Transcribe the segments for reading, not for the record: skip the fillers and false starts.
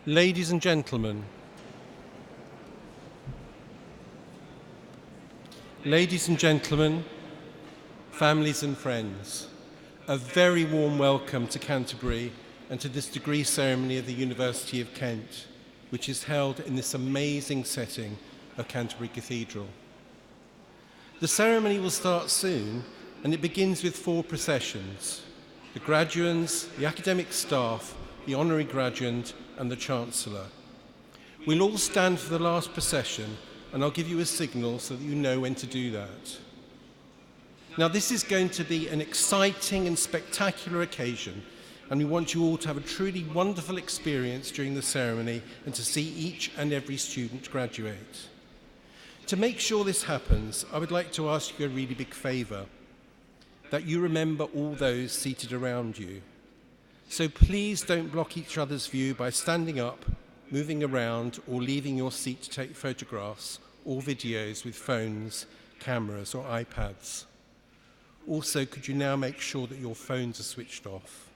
Ladies and gentlemen, families and friends, a very warm welcome to Canterbury and to this degree ceremony of the University of Kent, which is held in this amazing setting of Canterbury Cathedral. The ceremony will start soon, and it begins with 4 processions: the graduands, the academic staff, the honorary graduand, and the Chancellor. We'll all stand for the last procession, and I'll give you a signal so that you know when to do that. Now, this is going to be an exciting and spectacular occasion, and we want you all to have a truly wonderful experience during the ceremony and to see each and every student graduate. To make sure this happens, I would like to ask you a really big favour, that you remember all those seated around you. So please don't block each other's view by standing up, moving around, or leaving your seat to take photographs or videos with phones, cameras, or iPads. Also, could you now make sure that your phones are switched off?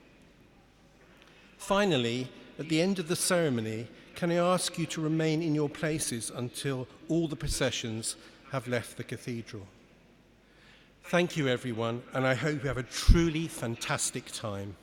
Finally, at the end of the ceremony, can I ask you to remain in your places until all the processions have left the cathedral? Thank you, everyone, and I hope you have a truly fantastic time.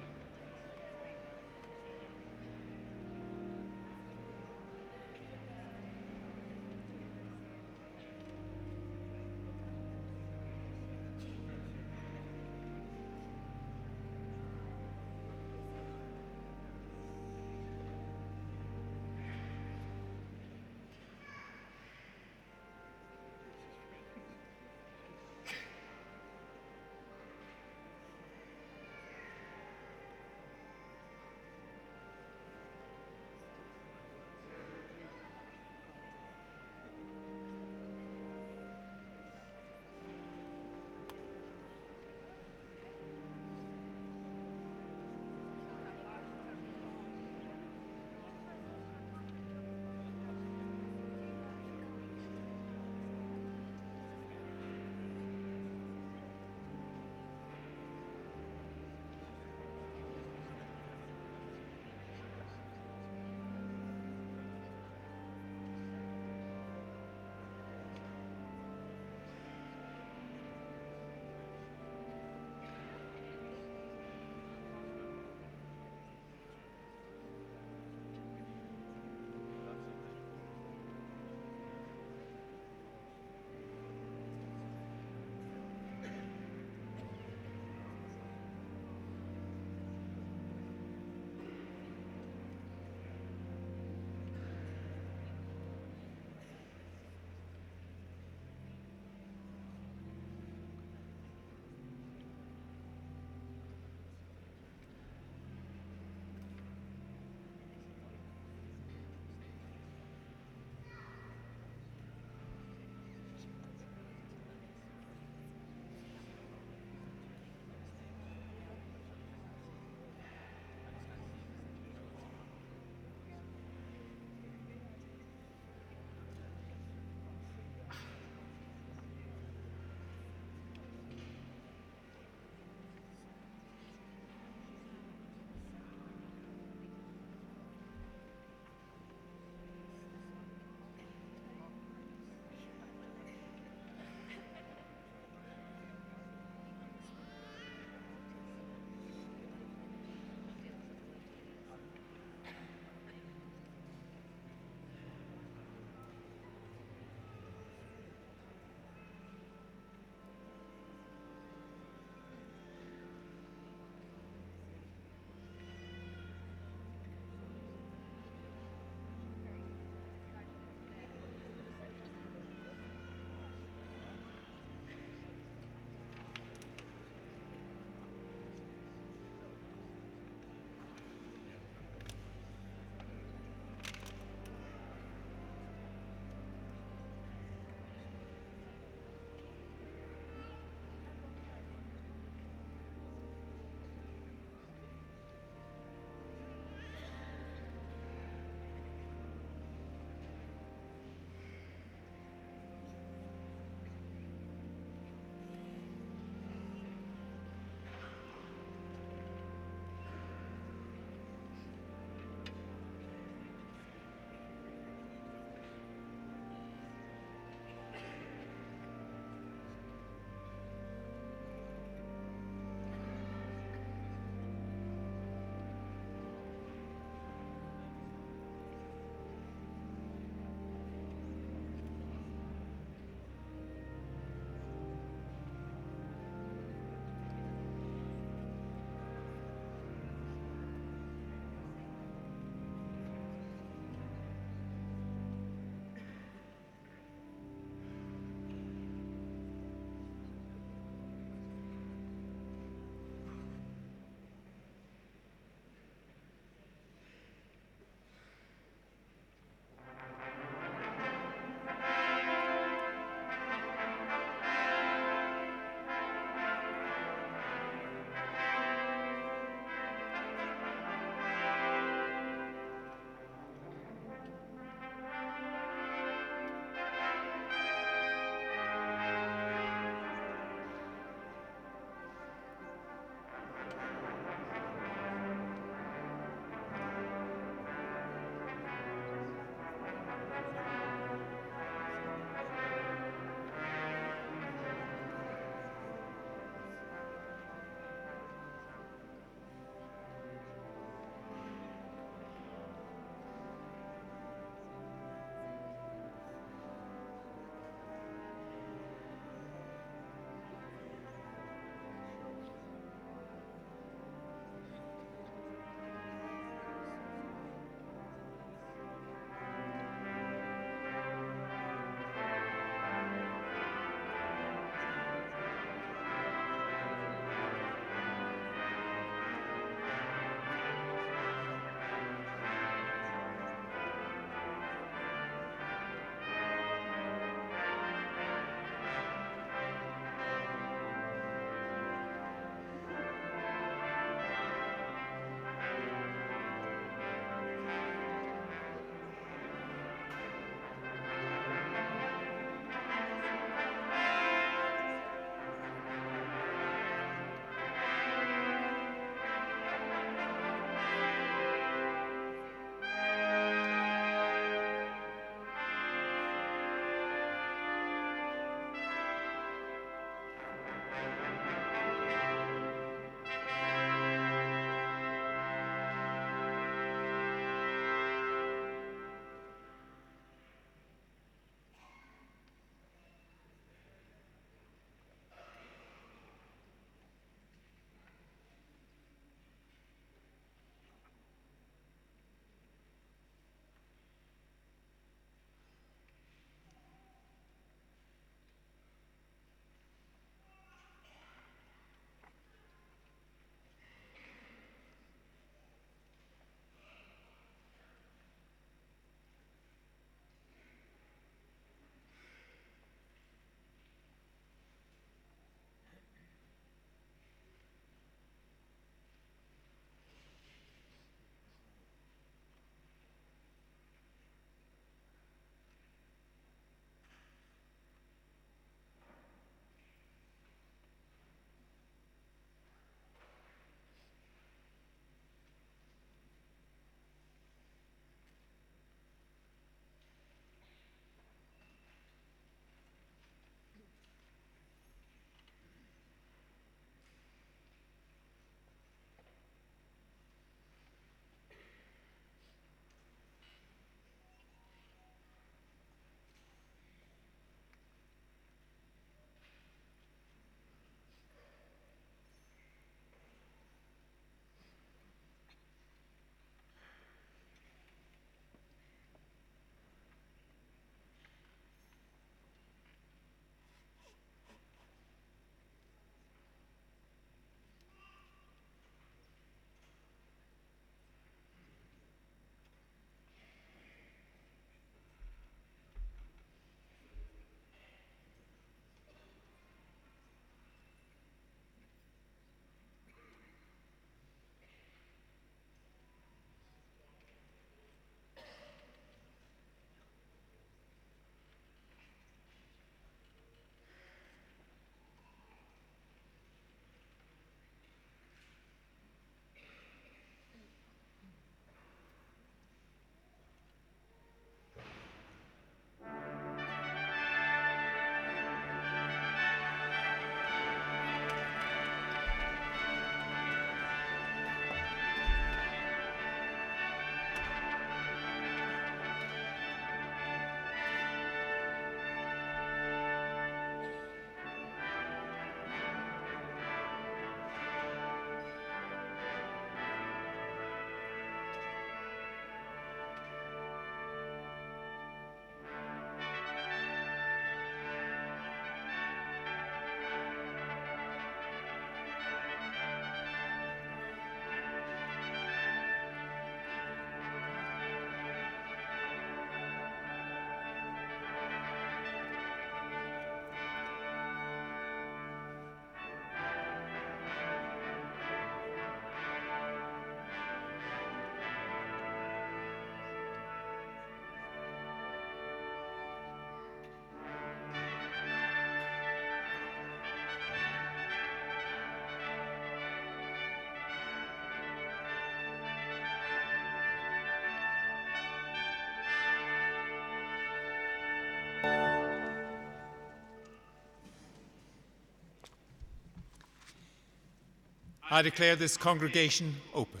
I declare this congregation open.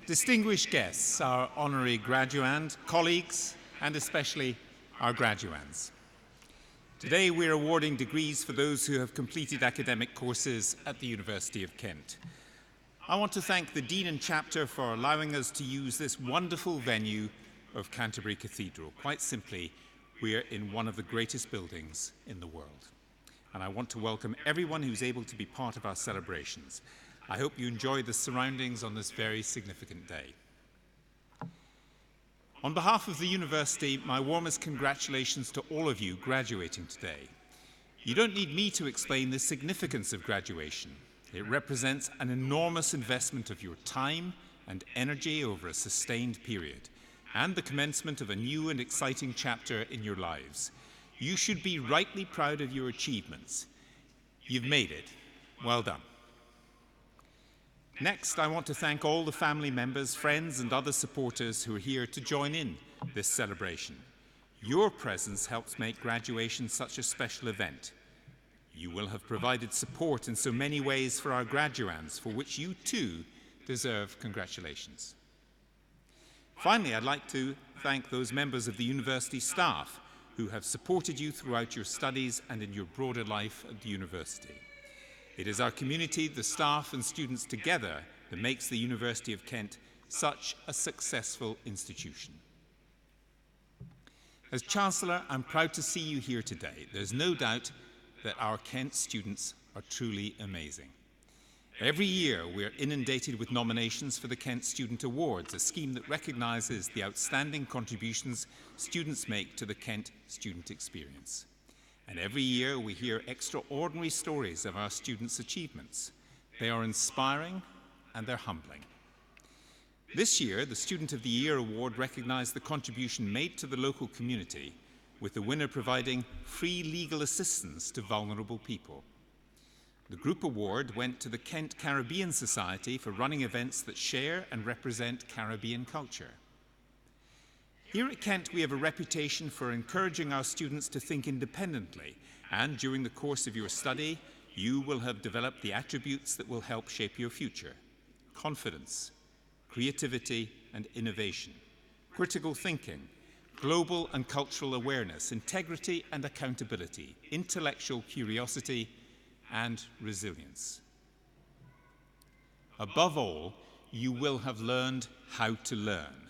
Distinguished guests, our honorary graduand, colleagues, and especially our graduands. Today we're awarding degrees for those who have completed academic courses at the University of Kent. I want to thank the Dean and Chapter for allowing us to use this wonderful venue of Canterbury Cathedral. Quite simply, we're in one of the greatest buildings in the world. And I want to welcome everyone who's able to be part of our celebrations. I hope you enjoy the surroundings on this very significant day. On behalf of the university, my warmest congratulations to all of you graduating today. You don't need me to explain the significance of graduation. It represents an enormous investment of your time and energy over a sustained period, and the commencement of a new and exciting chapter in your lives. You should be rightly proud of your achievements. You've made it. Well done. Next, I want to thank all the family members, friends, and other supporters who are here to join in this celebration. Your presence helps make graduation such a special event. You will have provided support in so many ways for our graduands, for which you too deserve congratulations. Finally, I'd like to thank those members of the university staff who have supported you throughout your studies and in your broader life at the university. It is our community, the staff and students together that makes the University of Kent such a successful institution. As Chancellor, I'm proud to see you here today. There's no doubt that our Kent students are truly amazing. Every year we're inundated with nominations for the Kent Student Awards, a scheme that recognises the outstanding contributions students make to the Kent student experience. And every year we hear extraordinary stories of our students' achievements. They are inspiring and they're humbling. This year, the Student of the Year Award recognised the contribution made to the local community, with the winner providing free legal assistance to vulnerable people. The group award went to the Kent Caribbean Society for running events that share and represent Caribbean culture. Here at Kent, we have a reputation for encouraging our students to think independently, and during the course of your study, you will have developed the attributes that will help shape your future: confidence, creativity and innovation, critical thinking, global and cultural awareness, integrity and accountability, intellectual curiosity, and resilience. Above all, you will have learned how to learn.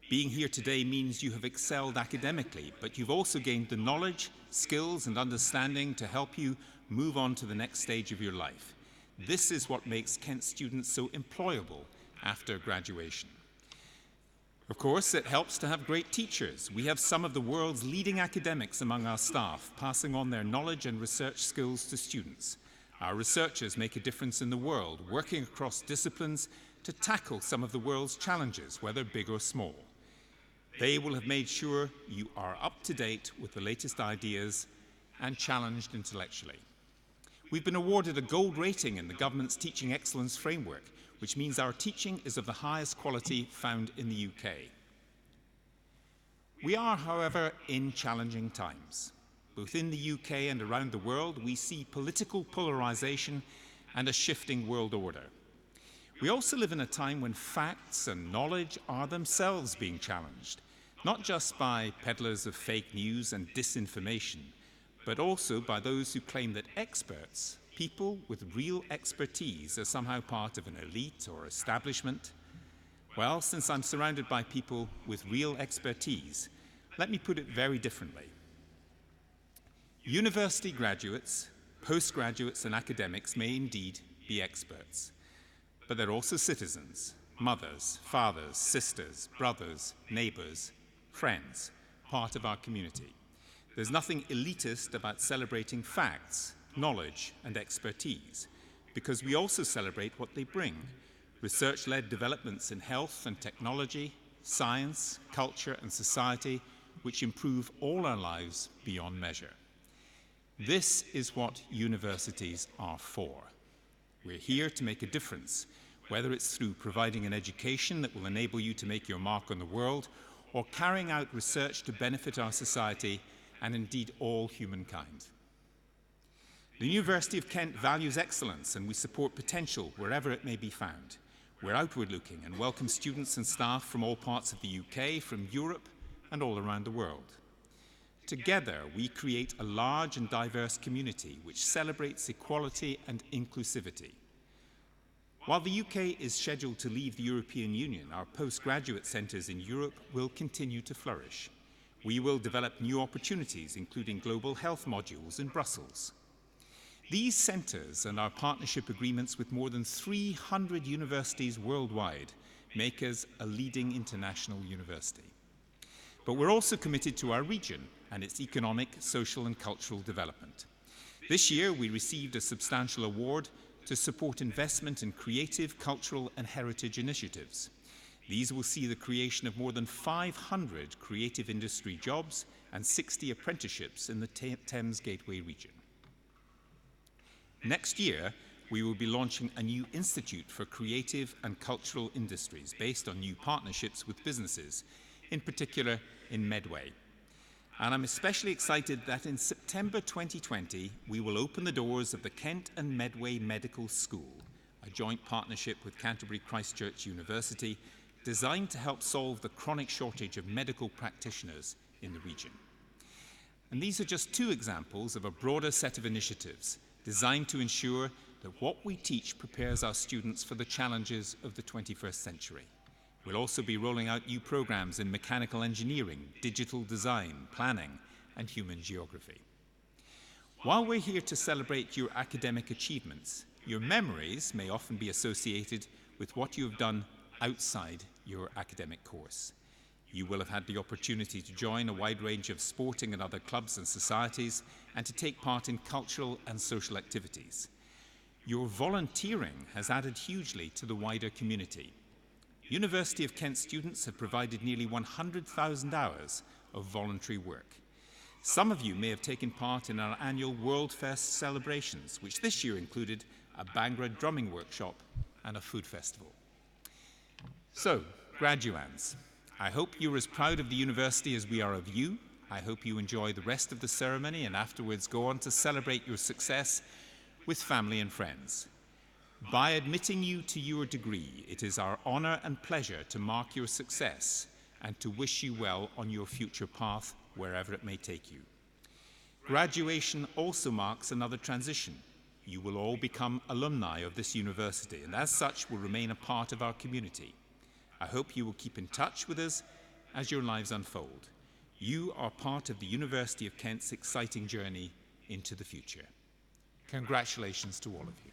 Being here today means you have excelled academically, but you've also gained the knowledge, skills, and understanding to help you move on to the next stage of your life. This is what makes Kent students so employable after graduation. Of course, it helps to have great teachers. We have some of the world's leading academics among our staff, passing on their knowledge and research skills to students. Our researchers make a difference in the world, working across disciplines to tackle some of the world's challenges, whether big or small. They will have made sure you are up to date with the latest ideas and challenged intellectually. We've been awarded a gold rating in the government's Teaching Excellence Framework, which means our teaching is of the highest quality found in the UK. We are, however, in challenging times. Both in the UK and around the world, we see political polarization and a shifting world order. We also live in a time when facts and knowledge are themselves being challenged, not just by peddlers of fake news and disinformation, but also by those who claim that experts, people with real expertise, are somehow part of an elite or establishment. Well, since I'm surrounded by people with real expertise, let me put it very differently. University graduates, postgraduates, and academics may indeed be experts, but they're also citizens, mothers, fathers, sisters, brothers, neighbours, friends, part of our community. There's nothing elitist about celebrating facts, knowledge, and expertise, because we also celebrate what they bring: research-led developments in health and technology, science, culture, and society, which improve all our lives beyond measure. This is what universities are for. We're here to make a difference, whether it's through providing an education that will enable you to make your mark on the world, or carrying out research to benefit our society and indeed all humankind. The University of Kent values excellence, and we support potential wherever it may be found. We're outward-looking and welcome students and staff from all parts of the UK, from Europe, and all around the world. Together, we create a large and diverse community which celebrates equality and inclusivity. While the UK is scheduled to leave the European Union, our postgraduate centres in Europe will continue to flourish. We will develop new opportunities, including global health modules in Brussels. These centres and our partnership agreements with more than 300 universities worldwide make us a leading international university. But we're also committed to our region and its economic, social and cultural development. This year we received a substantial award to support investment in creative, cultural and heritage initiatives. These will see the creation of more than 500 creative industry jobs and 60 apprenticeships in the Thames Gateway region. Next year, we will be launching a new institute for creative and cultural industries based on new partnerships with businesses, in particular in Medway. And I'm especially excited that in September 2020, we will open the doors of the Kent and Medway Medical School, a joint partnership with Canterbury Christchurch University, designed to help solve the chronic shortage of medical practitioners in the region. And these are just two examples of a broader set of initiatives designed to ensure that what we teach prepares our students for the challenges of the 21st century. We'll also be rolling out new programs in mechanical engineering, digital design, planning, and human geography. While we're here to celebrate your academic achievements, your memories may often be associated with what you have done outside your academic course. You will have had the opportunity to join a wide range of sporting and other clubs and societies, and to take part in cultural and social activities. Your volunteering has added hugely to the wider community. University of Kent students have provided nearly 100,000 hours of voluntary work. Some of you may have taken part in our annual World Fest celebrations, which this year included a Bhangra drumming workshop and a food festival. So, graduands, I hope you're as proud of the university as we are of you. I hope you enjoy the rest of the ceremony and afterwards go on to celebrate your success with family and friends. By admitting you to your degree, it is our honour and pleasure to mark your success and to wish you well on your future path, wherever it may take you. Graduation also marks another transition. You will all become alumni of this university, and as such will remain a part of our community. I hope you will keep in touch with us as your lives unfold. You are part of the University of Kent's exciting journey into the future. Congratulations to all of you.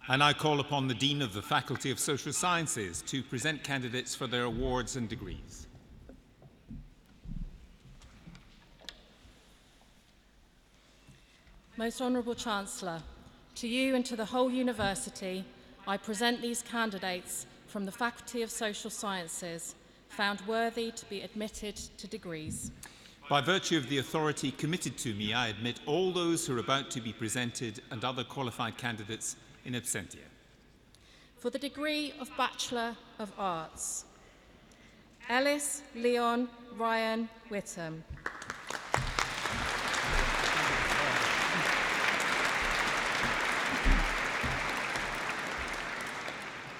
I now call upon the Dean of the Faculty of Social Sciences to present candidates for their awards and degrees. Most Honourable Chancellor, to you and to the whole University, I present these candidates from the Faculty of Social Sciences, found worthy to be admitted to degrees. By virtue of the authority committed to me, I admit all those who are about to be presented and other qualified candidates in absentia. For the degree of Bachelor of Arts, Ellis Leon Ryan Whittam.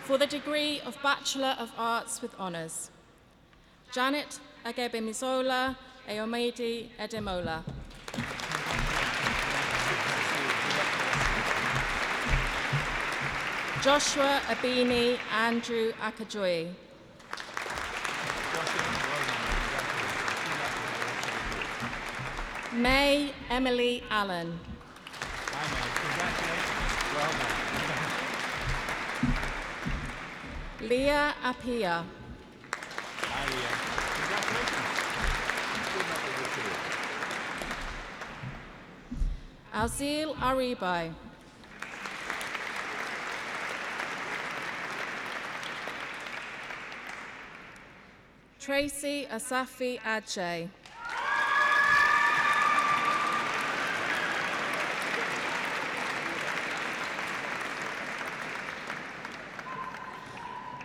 For the degree of Bachelor of Arts with Honours, Janet Agebemizola Eomedi Edemola. Joshua Abini Andrew Akajoyi. May Emily Allen. Leah Apia. Alzil Aribai. Tracy Asafi Adjei.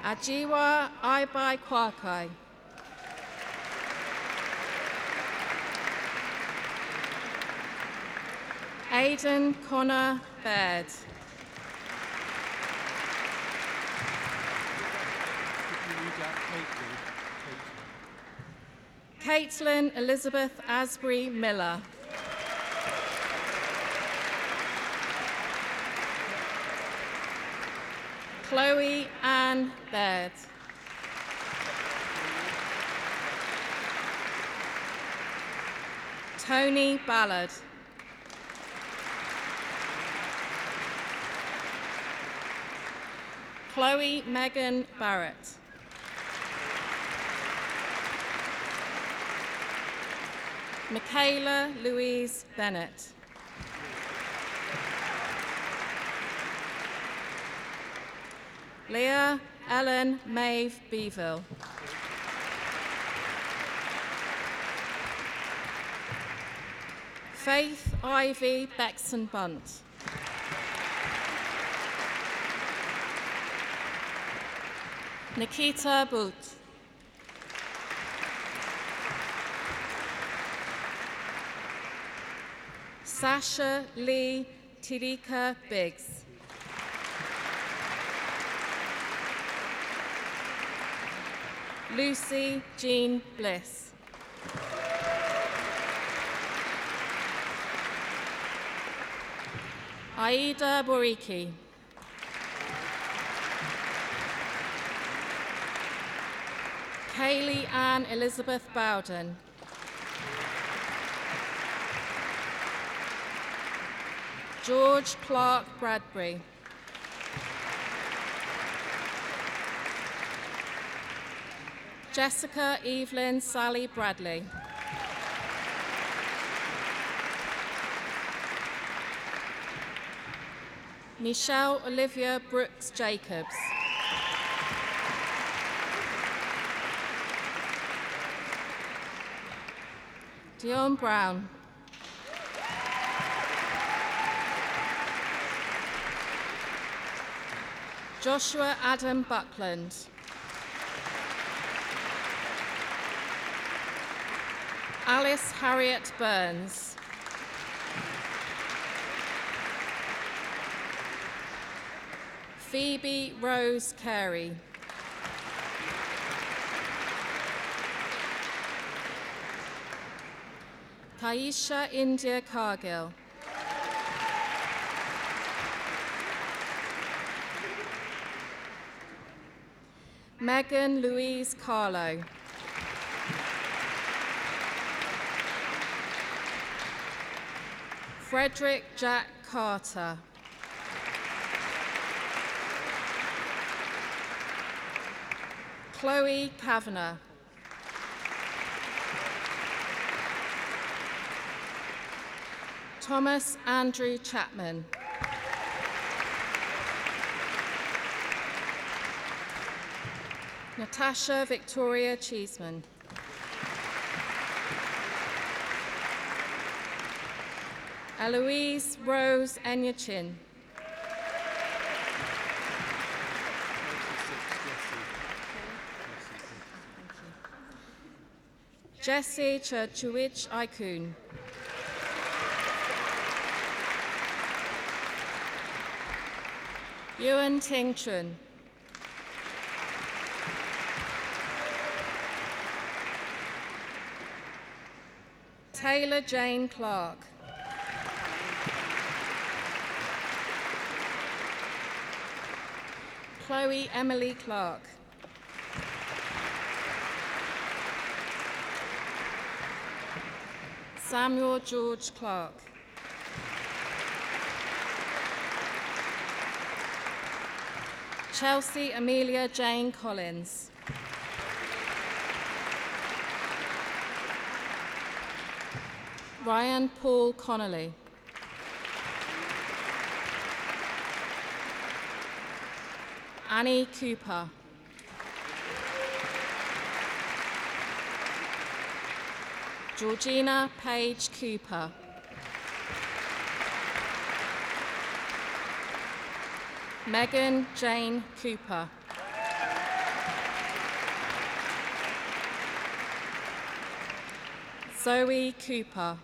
Ajiwa Ibai Kwakai. Aidan Connor Baird. Caitlin Elizabeth Asbury Miller. Chloe Ann Baird. Tony Ballard. Chloe Megan Barrett. Michaela Louise Bennett. Leah Ellen Maeve Beeville. Faith Ivy Bexon Bunt. Nikita Boot. Sasha Lee Tirika Biggs. Lucy Jean Bliss. Aida Boriki. Kaylee Ann Elizabeth Bowden. George Clark Bradbury. Jessica Evelyn Sally Bradley. Michelle Olivia Brooks Jacobs. Dion Brown. Joshua Adam Buckland. Alice Harriet Burns. Phoebe Rose Carey. Taisha India Cargill. Megan Louise Carlo. Frederick Jack Carter. Chloe Kavanagh. Thomas Andrew Chapman. Natasha Victoria Cheeseman. Eloise Rose Enyachin. Jesse Churchuich Aikun. Yuan Ting Chun. Taylor Jane Clark. Chloe Emily Clark. Samuel George Clark. Chelsea Amelia Jane Collins. Ryan Paul Connolly. Annie Cooper. Georgina Page Cooper. Megan Jane Cooper. Zoe Cooper.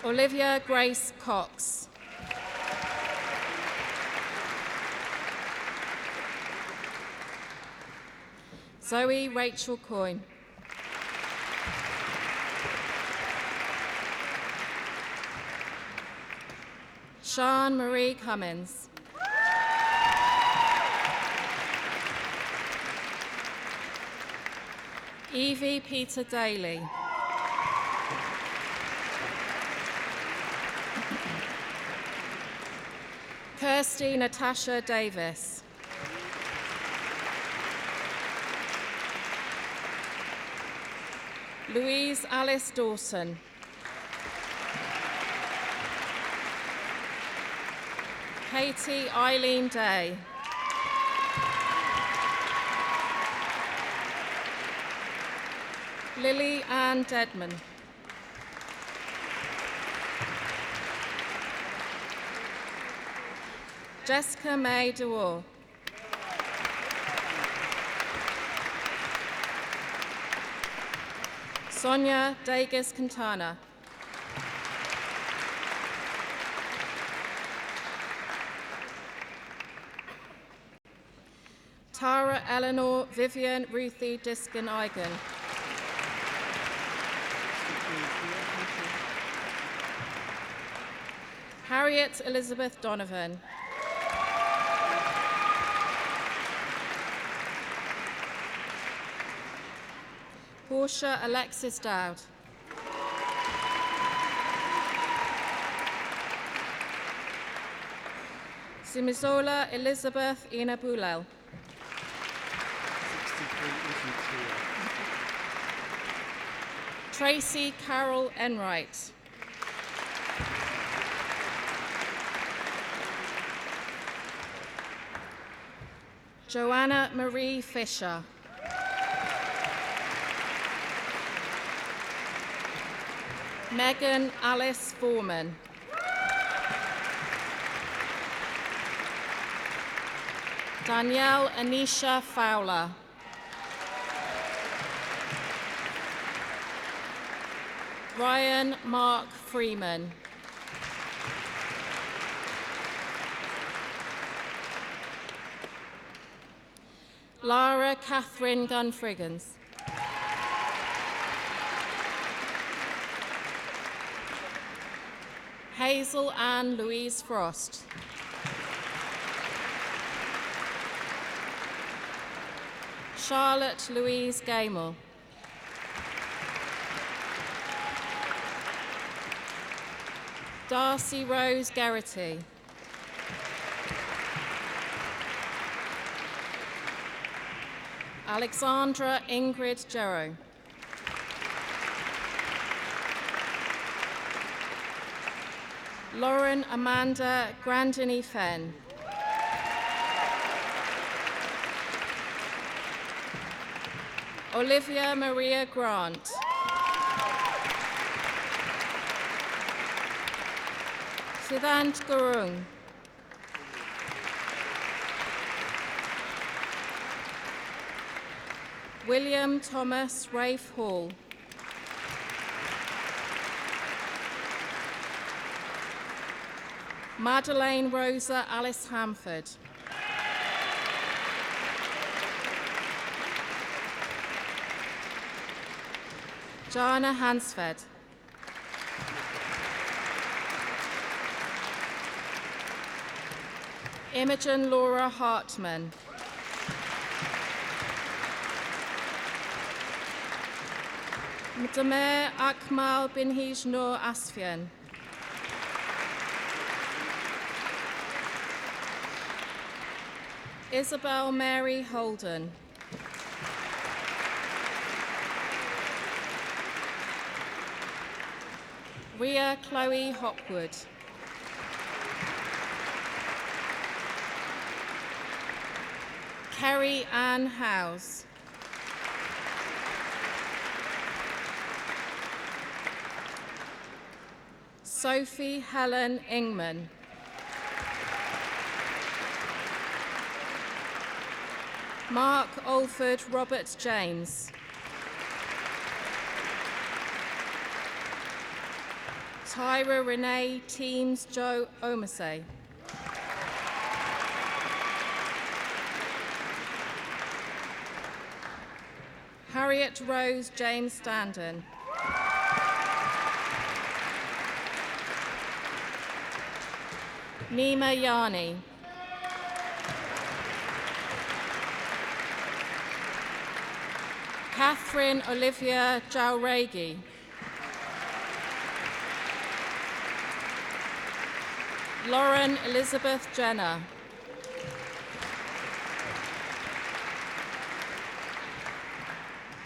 Olivia Grace Cox. Zoe Rachel Coyne. Sian Marie Cummins. Evie Peter Daly. Kirsty Natasha Davis. Louise Alice Dawson. Katie Eileen Day. Lily Ann Dedman. Jessica May DeWar. Sonia Dagas Quintana. Tara Eleanor Vivian Ruthie Diskin Eigen. Harriet Elizabeth Donovan. Portia Alexis Dowd. Simizola Elizabeth Ina Bulel. Tracy Carol Enright. Joanna Marie Fisher. Megan Alice Foreman. Danielle Anisha Fowler. Ryan Mark Freeman. Lara Catherine Gunfriggans. Hazel Ann Louise Frost. Charlotte Louise Gamel. Darcy Rose Geraghty. Alexandra Ingrid Jarrow. Lauren Amanda Grandini Fenn. Olivia Maria Grant. Siddhant Gurung. William Thomas Rafe Hall. Madeleine Rosa Alice Hamford. Jana Hansfeld. Imogen Laura Hartman. Mdamir Akmal Binhij Noor Asfian. Isabel Mary Holden. Ria Chloe Hopwood. Kerry Ann Howes. Sophie Helen Ingman. Mark Alford Robert James. Tyra Renee Teams Joe Omase. Harriet Rose James Standen. Nima Yani. Catherine Olivia Jauregi. Lauren Elizabeth Jenner.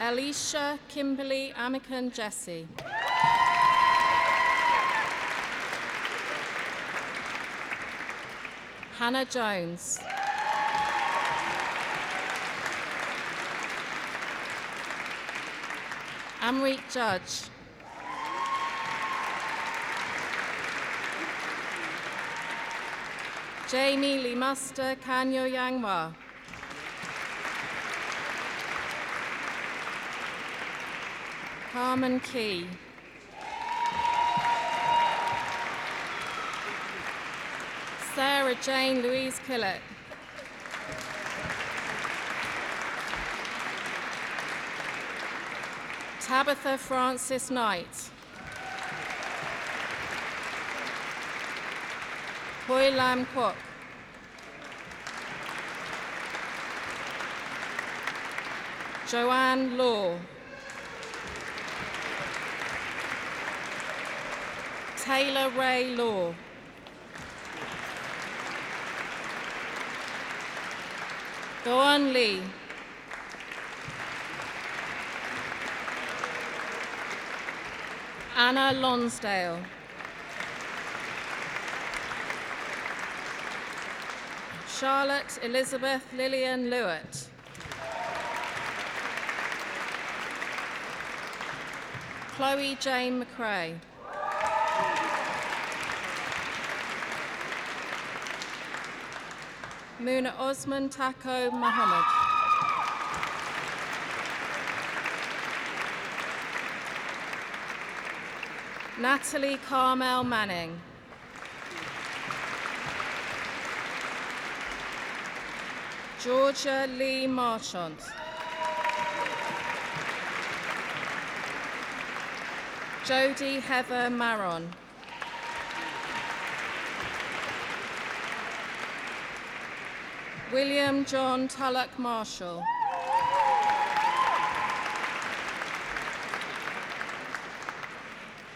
Alicia Kimberly Amikan Jesse. Hannah Jones. Amrit Judge. Jamie Limaster Kanyo Yangwa. Carmen Key. Sarah Jane Louise Killett. Tabitha Francis Knight. Hoi Lam Kwok. Joanne Law. Taylor Ray Law. Doan Lee. Anna Lonsdale. Charlotte Elizabeth Lillian Lewitt. Chloe Jane McRae. Muna Osman Tako Mohammed. Natalie Carmel Manning. Georgia Lee Marchant. Jodie Heather Maron. William John Tulloch Marshall.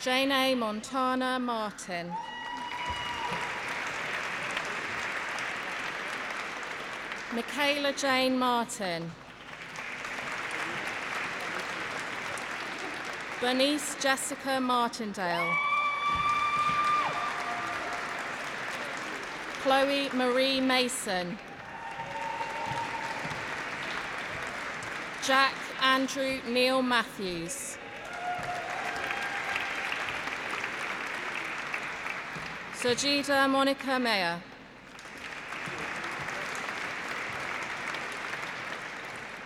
Jane A. Montana Martin. Michaela Jane Martin. Bernice Jessica Martindale. Chloe Marie Mason. Jack Andrew Neil Matthews. Sajida Monica Mayer.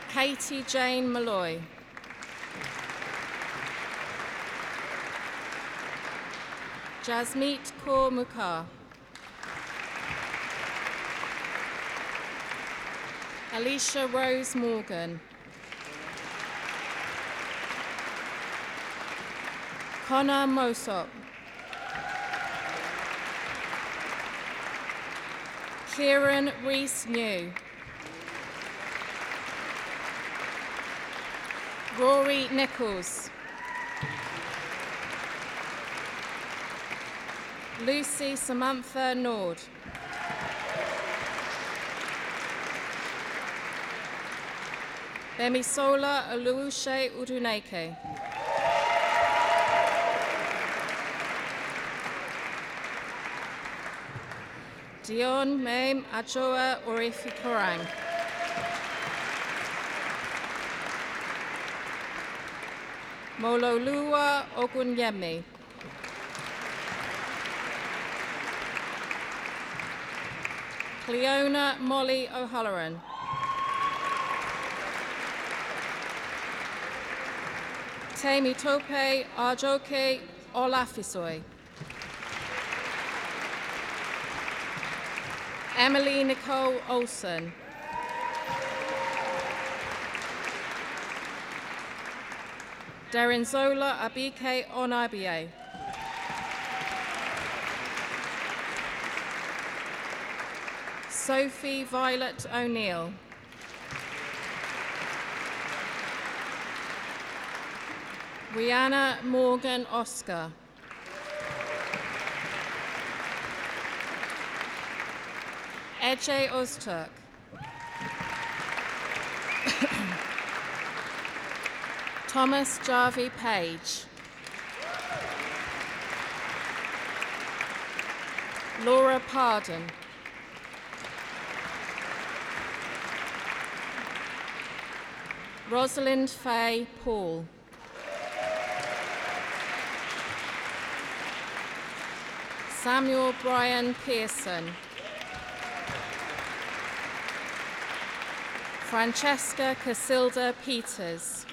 Katie Jane Malloy. Jasmeet Kaur Mukhar. Alicia Rose Morgan. Connor Mosop, Kieran Rees-New, Rory Nichols, Lucy Samantha Nord, Bemisola Oluwuse Uduneke, Dion Mame Ajoa Orifi Korang, Mololua Ogunyemi, Cleona Molly O'Halloran, Temi Tope Arjoke Olafisoi, Emily Nicole Olsen, Derinzola Abike Onabie, Sophie Violet O'Neill, Rihanna Morgan Oscar, Ece Öztürk, Thomas Jarvie Page, Laura Pardon, Rosalind Faye Paul, Samuel Brian Pearson, Francesca Casilda Peters,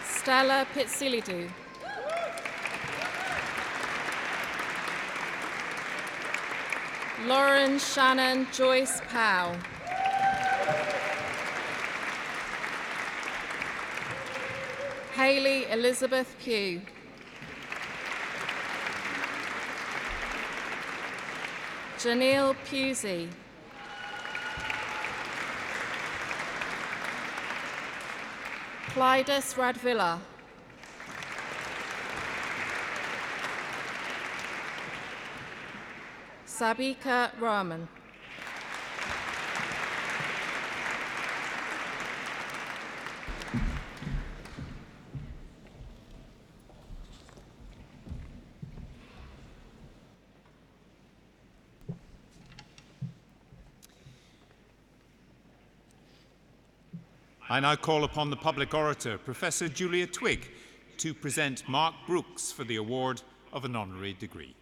Stella Pitsilidou, Lauren Shannon Joyce Powell, Hayley Elizabeth Pugh, Janelle Pusey, Clydus Radvilla, Sabika Rahman, I now call upon the public orator, Professor Julia Twigg, to present Mark Brooks for the award of an honorary degree.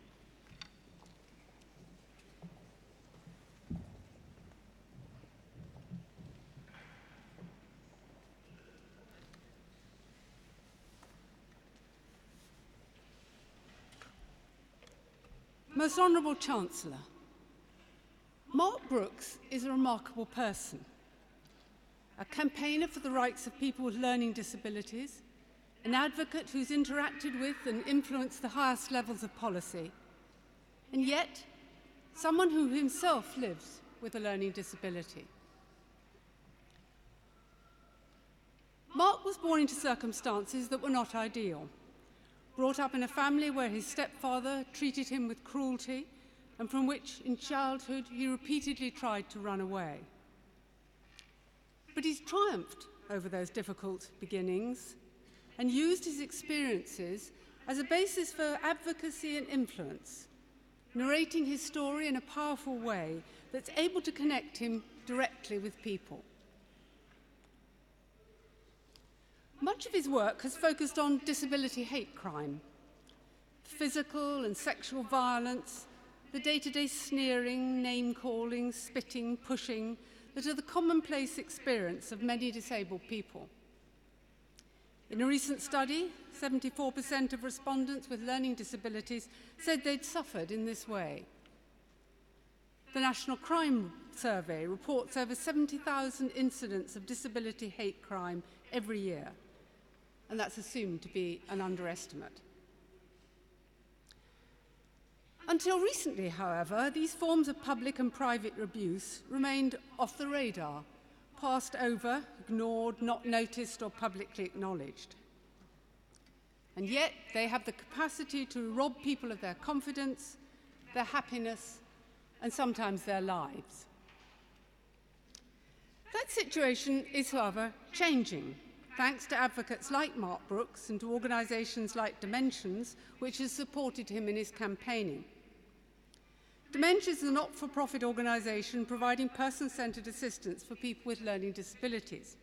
Most Honourable Chancellor, Mark Brooks is a remarkable person, a campaigner for the rights of people with learning disabilities, an advocate who's interacted with and influenced the highest levels of policy, and yet someone who himself lives with a learning disability. Mark was born into circumstances that were not ideal. Brought up in a family where his stepfather treated him with cruelty and from which, in childhood, he repeatedly tried to run away. But he's triumphed over those difficult beginnings and used his experiences as a basis for advocacy and influence, narrating his story in a powerful way that's able to connect him directly with people. Much of his work has focused on disability hate crime, physical and sexual violence, the day-to-day sneering, name-calling, spitting, pushing that are the commonplace experience of many disabled people. In a recent study, 74% of respondents with learning disabilities said they'd suffered in this way. The National Crime survey reports over 70,000 incidents of disability hate crime every year, and that's assumed to be an underestimate. Until recently, however, these forms of public and private abuse remained off the radar, passed over, ignored, not noticed, or publicly acknowledged. And yet, they have the capacity to rob people of their confidence, their happiness, and sometimes their lives. That situation is, however, changing, thanks to advocates like Mark Brooks and to organisations like Dimensions, which has supported him in his campaigning. Dimensions is a not-for-profit organisation providing person-centred assistance for people with learning disabilities.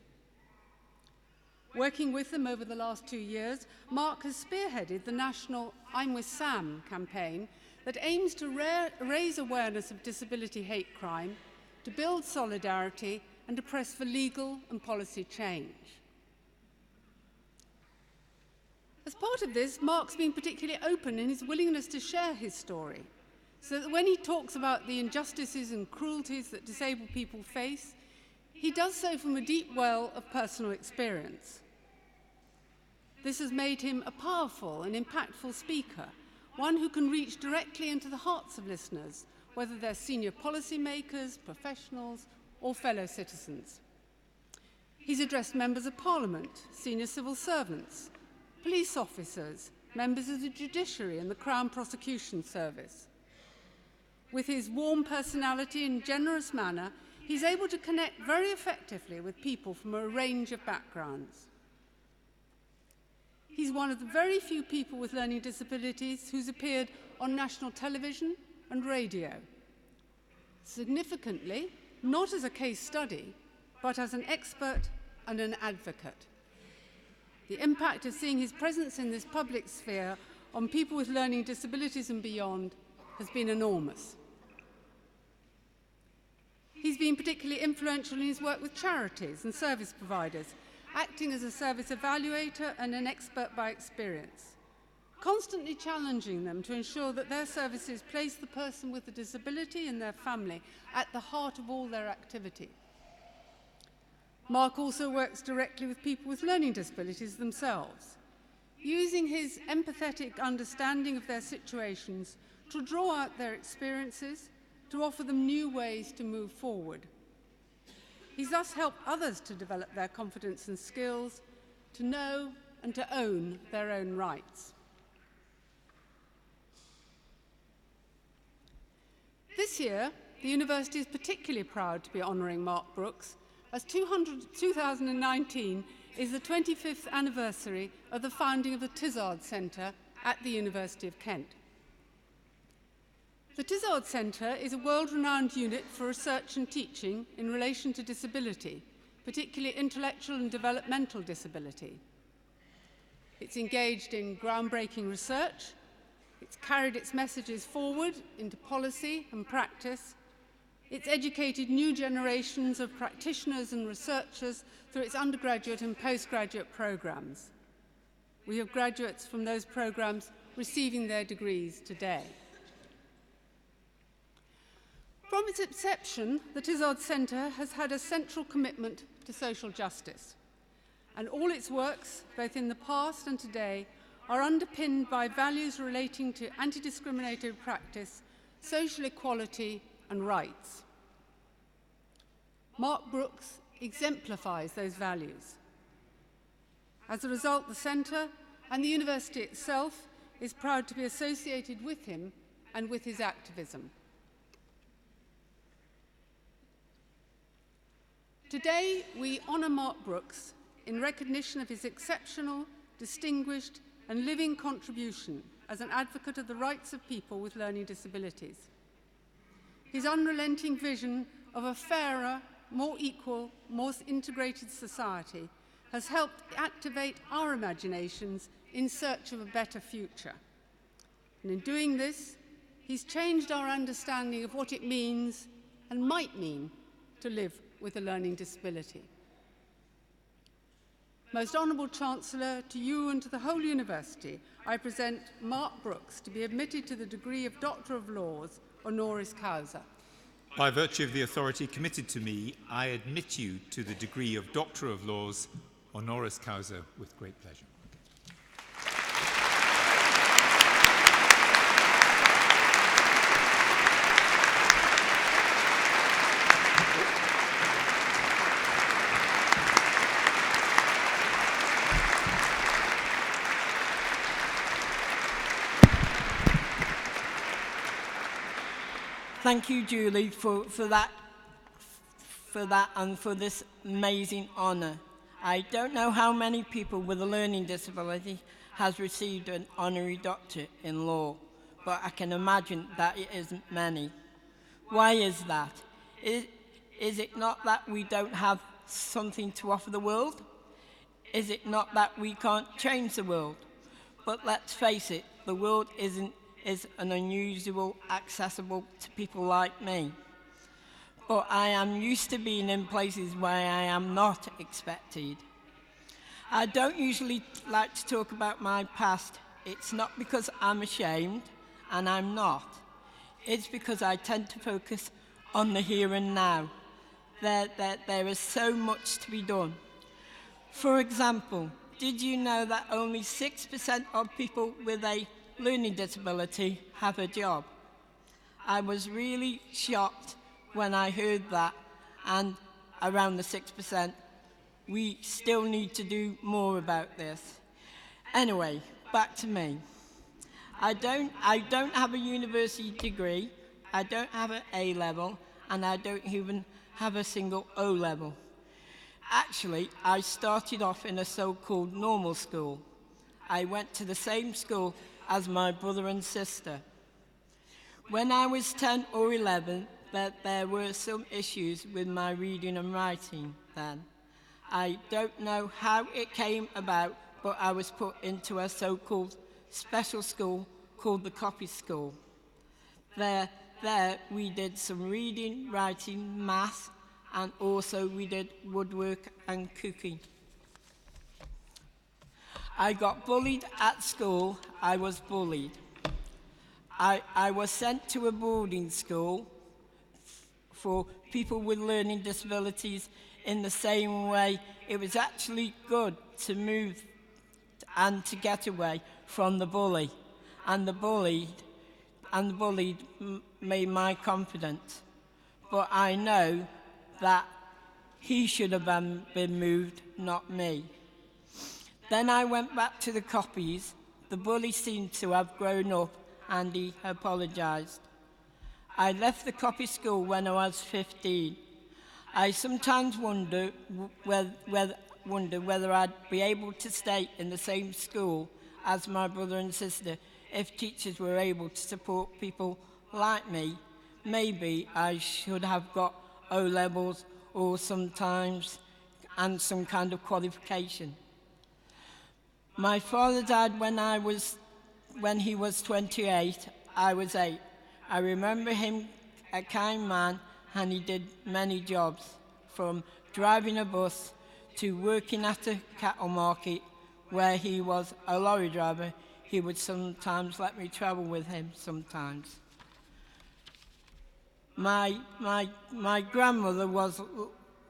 Working with them over the last 2 years, Mark has spearheaded the national I'm With Sam campaign that aims to raise awareness of disability hate crime, to build solidarity, and to press for legal and policy change. As part of this, Mark's been particularly open in his willingness to share his story, so that when he talks about the injustices and cruelties that disabled people face, he does so from a deep well of personal experience. This has made him a powerful and impactful speaker, one who can reach directly into the hearts of listeners, whether they're senior policymakers, professionals, or fellow citizens. He's addressed members of Parliament, senior civil servants, police officers, members of the judiciary and the Crown Prosecution Service. With his warm personality and generous manner, he's able to connect very effectively with people from a range of backgrounds. He's one of the very few people with learning disabilities who's appeared on national television and radio. Significantly, not as a case study, but as an expert and an advocate. The impact of seeing his presence in this public sphere on people with learning disabilities and beyond has been enormous. He's been particularly influential in his work with charities and service providers, acting as a service evaluator and an expert by experience, constantly challenging them to ensure that their services place the person with a disability and their family at the heart of all their activity. Mark also works directly with people with learning disabilities themselves, using his empathetic understanding of their situations to draw out their experiences, to offer them new ways to move forward. He's thus helped others to develop their confidence and skills, to know and to own their own rights. This year, the university is particularly proud to be honouring Mark Brooks, as 2019 is the 25th anniversary of the founding of the Tizard Centre at the University of Kent. The Tizard Centre is a world-renowned unit for research and teaching in relation to disability, particularly intellectual and developmental disability. It's engaged in groundbreaking research, it's carried its messages forward into policy and practice, it's educated new generations of practitioners and researchers through its undergraduate and postgraduate programs. We have graduates from those programs receiving their degrees today. From its inception, the Tizard Centre has had a central commitment to social justice, and all its works, both in the past and today, are underpinned by values relating to anti-discriminatory practice, social equality, and rights. Mark Brooks exemplifies those values. As a result, the Centre and the university itself is proud to be associated with him and with his activism. Today, we honour Mark Brooks in recognition of his exceptional, distinguished, and living contribution as an advocate of the rights of people with learning disabilities. His unrelenting vision of a fairer, more equal, more integrated society has helped activate our imaginations in search of a better future. And in doing this, he's changed our understanding of what it means and might mean to live with a learning disability. Most Honourable Chancellor, to you and to the whole University, I present Mark Brooks to be admitted to the degree of Doctor of Laws, honoris causa. By virtue of the authority committed to me, I admit you to the degree of Doctor of Laws, honoris causa, with great pleasure. Thank you, Julie, for that and for this amazing honour. I don't know how many people with a learning disability has received an honorary doctorate in law, but I can imagine that it isn't many. Why is that? Is it not that we don't have something to offer the world? Is it not that we can't change the world? But let's face it, the world is an unusual, accessible to people like me. But I am used to being in places where I am not expected. I don't usually like to talk about my past. It's not because I'm ashamed, and I'm not. It's because I tend to focus on the here and now. There is so much to be done. For example, did you know that only 6% of people with a learning disability have a job? I was really shocked when I heard that, and around the 6%, we still need to do more about this. Anyway, back to me. I don't have a university degree, I don't have an A level, and I don't even have a single O level. Actually, I started off in a so-called normal school. I went to the same school as my brother and sister. When I was 10 or 11, there were some issues with my reading and writing then. I don't know how it came about, but I was put into a so-called special school called the Copy School. There we did some reading, writing, math, and also we did woodwork and cooking. I got bullied at school. I was bullied. I was sent to a boarding school for people with learning disabilities in the same way. It was actually good to move and to get away from the bully. And the bullied made my confidence. But I know that he should have been moved, not me. Then I went back to the copies. The bully seemed to have grown up and he apologised. I left the copy school when I was 15. I sometimes wonder whether I'd be able to stay in the same school as my brother and sister if teachers were able to support people like me. Maybe I should have got O levels or sometimes and some kind of qualification. My father died when he was 28. I was 8. I remember him a kind man, and he did many jobs, from driving a bus to working at a cattle market where he was a lorry driver. He would sometimes let me travel with him sometimes. My grandmother was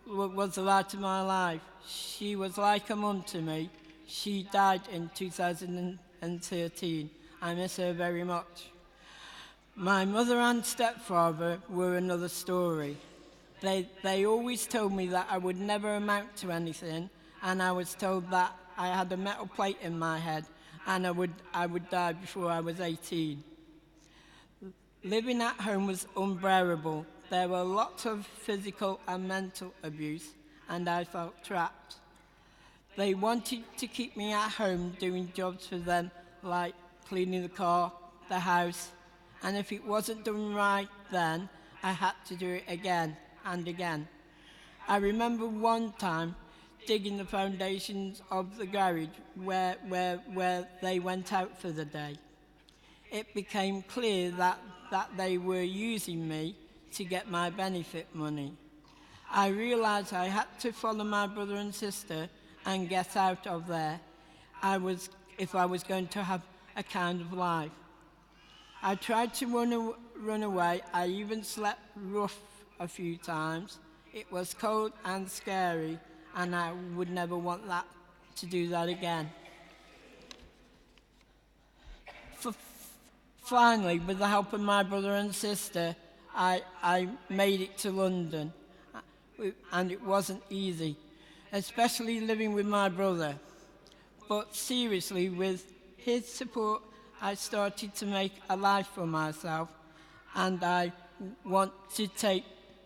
the light of my life. She was like a mum to me. She died in 2013. I miss her very much. My mother and stepfather were another story. They always told me that I would never amount to anything, and I was told that I had a metal plate in my head and I would die before I was 18. Living at home was unbearable. There were lots of physical and mental abuse, and I felt trapped. They wanted to keep me at home doing jobs for them, like cleaning the car, the house, and if it wasn't done right then, I had to do it again and again. I remember one time digging the foundations of the garage where they went out for the day. It became clear that they were using me to get my benefit money. I realised I had to follow my brother and sister and get out of there if I was going to have a kind of life. I tried to run away. I even slept rough a few times. It was cold and scary, and I would never want to do that again. Finally, with the help of my brother and sister, I made it to London, and it wasn't easy, especially living with my brother. But seriously, with his support, I started to make a life for myself, and I want to take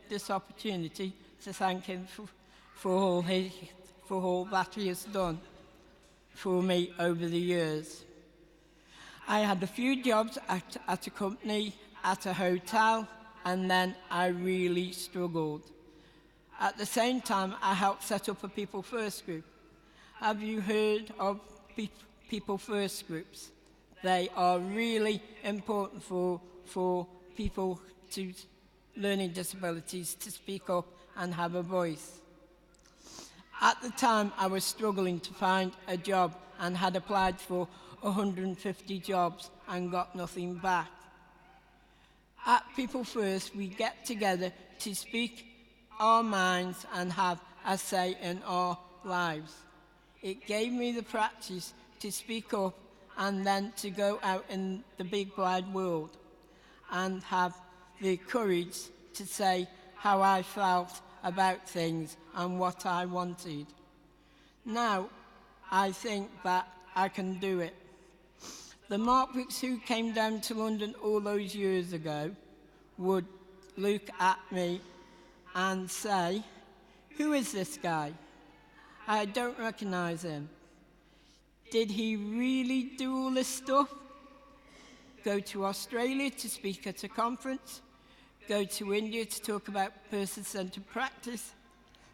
this opportunity to thank him for all that he has done for me over the years. I had a few jobs at a company, at a hotel, and then I really struggled. At the same time, I helped set up a People First group. Have you heard of People First groups? They are really important for people to learning disabilities to speak up and have a voice. At the time, I was struggling to find a job and had applied for 150 jobs and got nothing back. At People First, we get together to speak our minds and have a say in our lives. It gave me the practice to speak up and then to go out in the big wide world and have the courage to say how I felt about things and what I wanted. Now, I think that I can do it. The Markwicks who came down to London all those years ago would look at me and say, "Who is this guy? I don't recognise him. Did he really do all this stuff? Go to Australia to speak at a conference, go to India to talk about person-centred practice,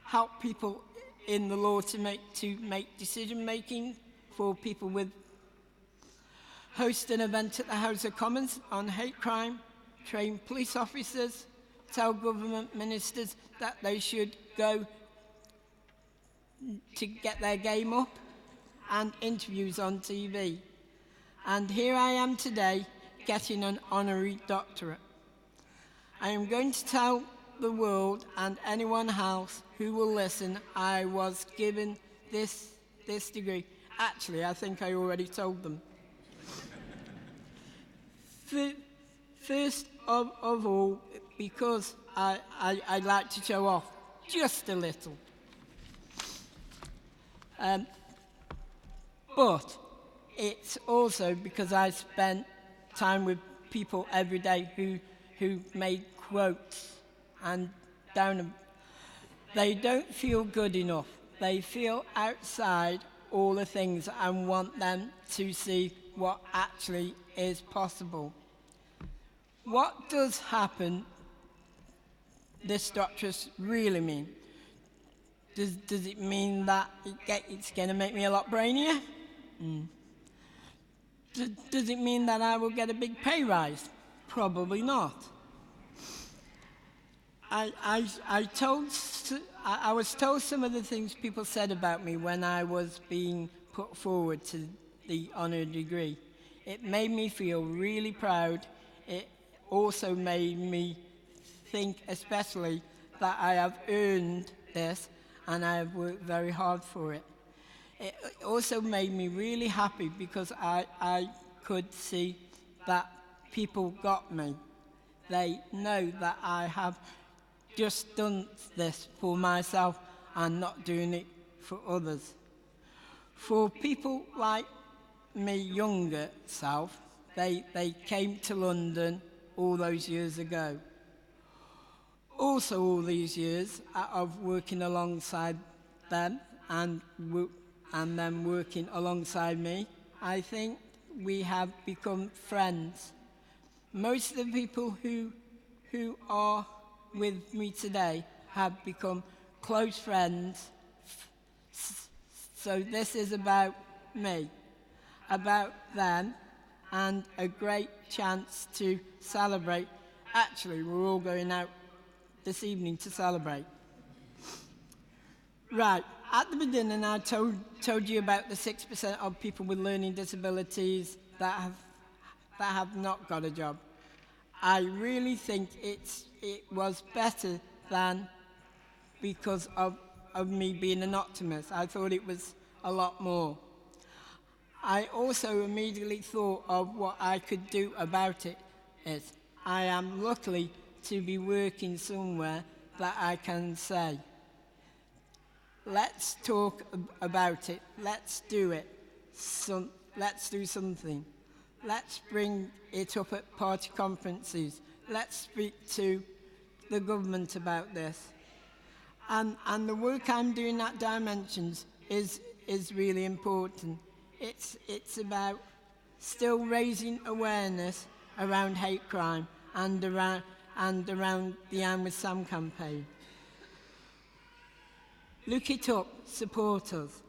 help people in the law to make decision-making for people with, host an event at the House of Commons on hate crime, train police officers, tell government ministers that they should go to get their game up, and interviews on TV. And here I am today getting an honorary doctorate. I am going to tell the world and anyone else who will listen I was given this degree. Actually, I think I already told them. First of all, because I like to show off just a little. But it's also because I spent time with people every day who made quotes and they don't feel good enough. They feel outside all the things and want them to see what actually is possible. What does happen, this doctorate really mean? Does it mean that it's going to make me a lot brainier? Does it mean that I will get a big pay rise? Probably not. I was told some of the things people said about me when I was being put forward to the honour degree. It made me feel really proud. It also made me think especially that I have earned this and I have worked very hard for it. It also made me really happy because I could see that people got me. They know that I have just done this for myself and not doing it for others. For people like me younger self, they came to London all those years ago. Also all these years of working alongside them and them working alongside me, I think we have become friends. Most of the people who are with me today have become close friends. So this is about me, about them, and a great chance to celebrate. Actually, we're all going out this evening to celebrate. Right, at the beginning I told you about the 6% of people with learning disabilities that have not got a job. I really think it's it was better than because of me being an optimist. I thought it was a lot more. I also immediately thought of what I could do about it. I am lucky to be working somewhere that I can say, let's talk about it, let's do it, let's do something. Let's bring it up at party conferences. Let's speak to the government about this. And the work I'm doing at Dimensions is really important. It's about still raising awareness around hate crime and around the I'm with Sam campaign. Look it up, support us.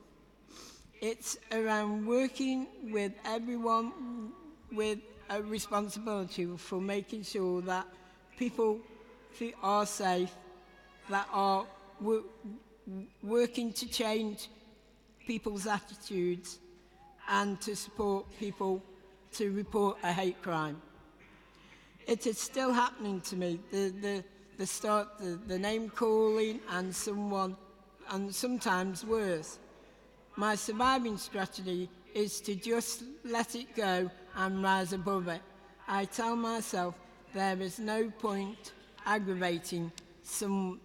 It's around working with everyone with a responsibility for making sure that people are safe, that are working to change people's attitudes and to support people to report a hate crime. It is still happening to me, the name calling and sometimes worse. My surviving strategy is to just let it go and rise above it. I tell myself there is no point aggravating some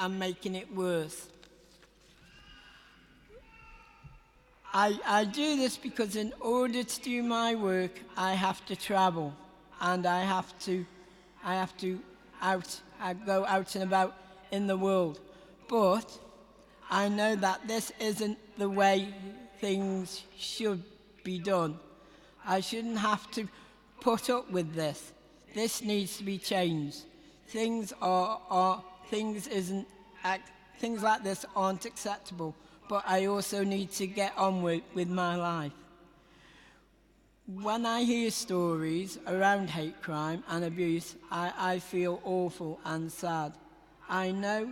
and making it worse. I do this because in order to do my work, I have to travel and I go out and about in the world. But I know that this isn't the way things should be done. I shouldn't have to put up with this. This needs to be changed. Things like this aren't acceptable, but I also need to get on with my life. When I hear stories around hate crime and abuse, I feel awful and sad. I know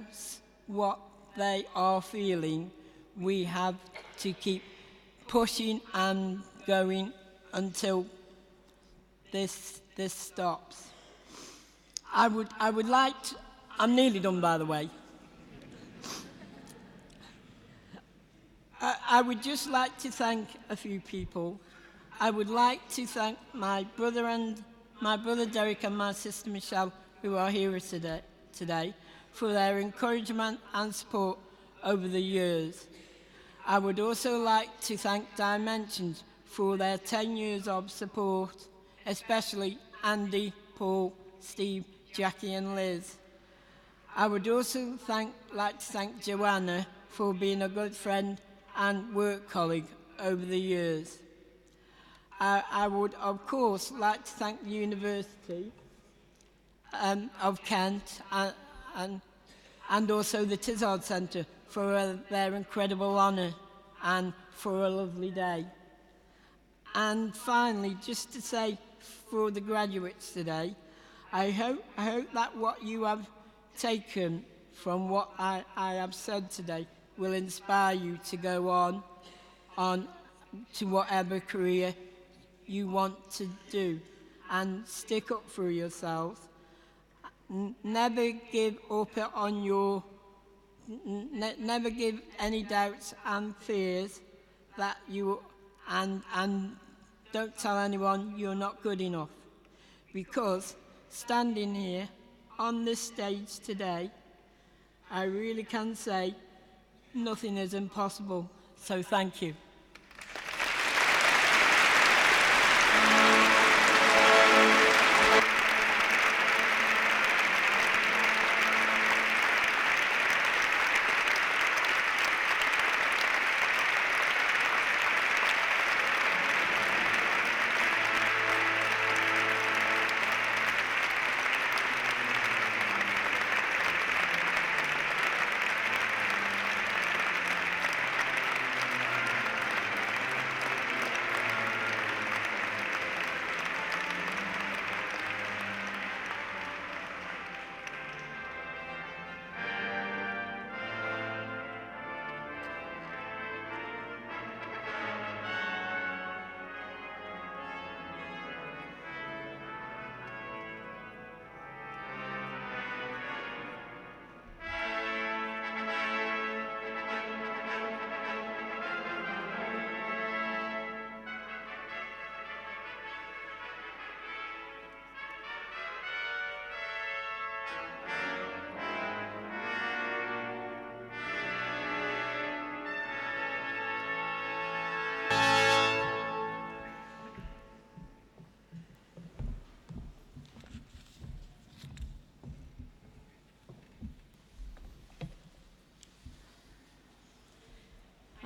what they are feeling. We have to keep pushing and going until this stops. I would like to, I'm nearly done, by the way. I would just like to thank a few people. I would like to thank my brother Derek and my sister Michelle, who are here today, for their encouragement and support over the years. I would also like to thank Dimensions for their 10 years of support, especially Andy, Paul, Steve, Jackie and Liz. I would also like to thank Joanna for being a good friend and work colleague over the years. I would, of course, like to thank the University of Kent and also the Tizard Centre for their incredible honour and for a lovely day. And finally, just to say for the graduates today, I hope that what you have taken from what I have said today will inspire you to go on to whatever career you want to do and stick up for yourselves. Never give up on never give any doubts and fears that and don't tell anyone you're not good enough, because standing here on this stage today, I really can say nothing is impossible. So thank you.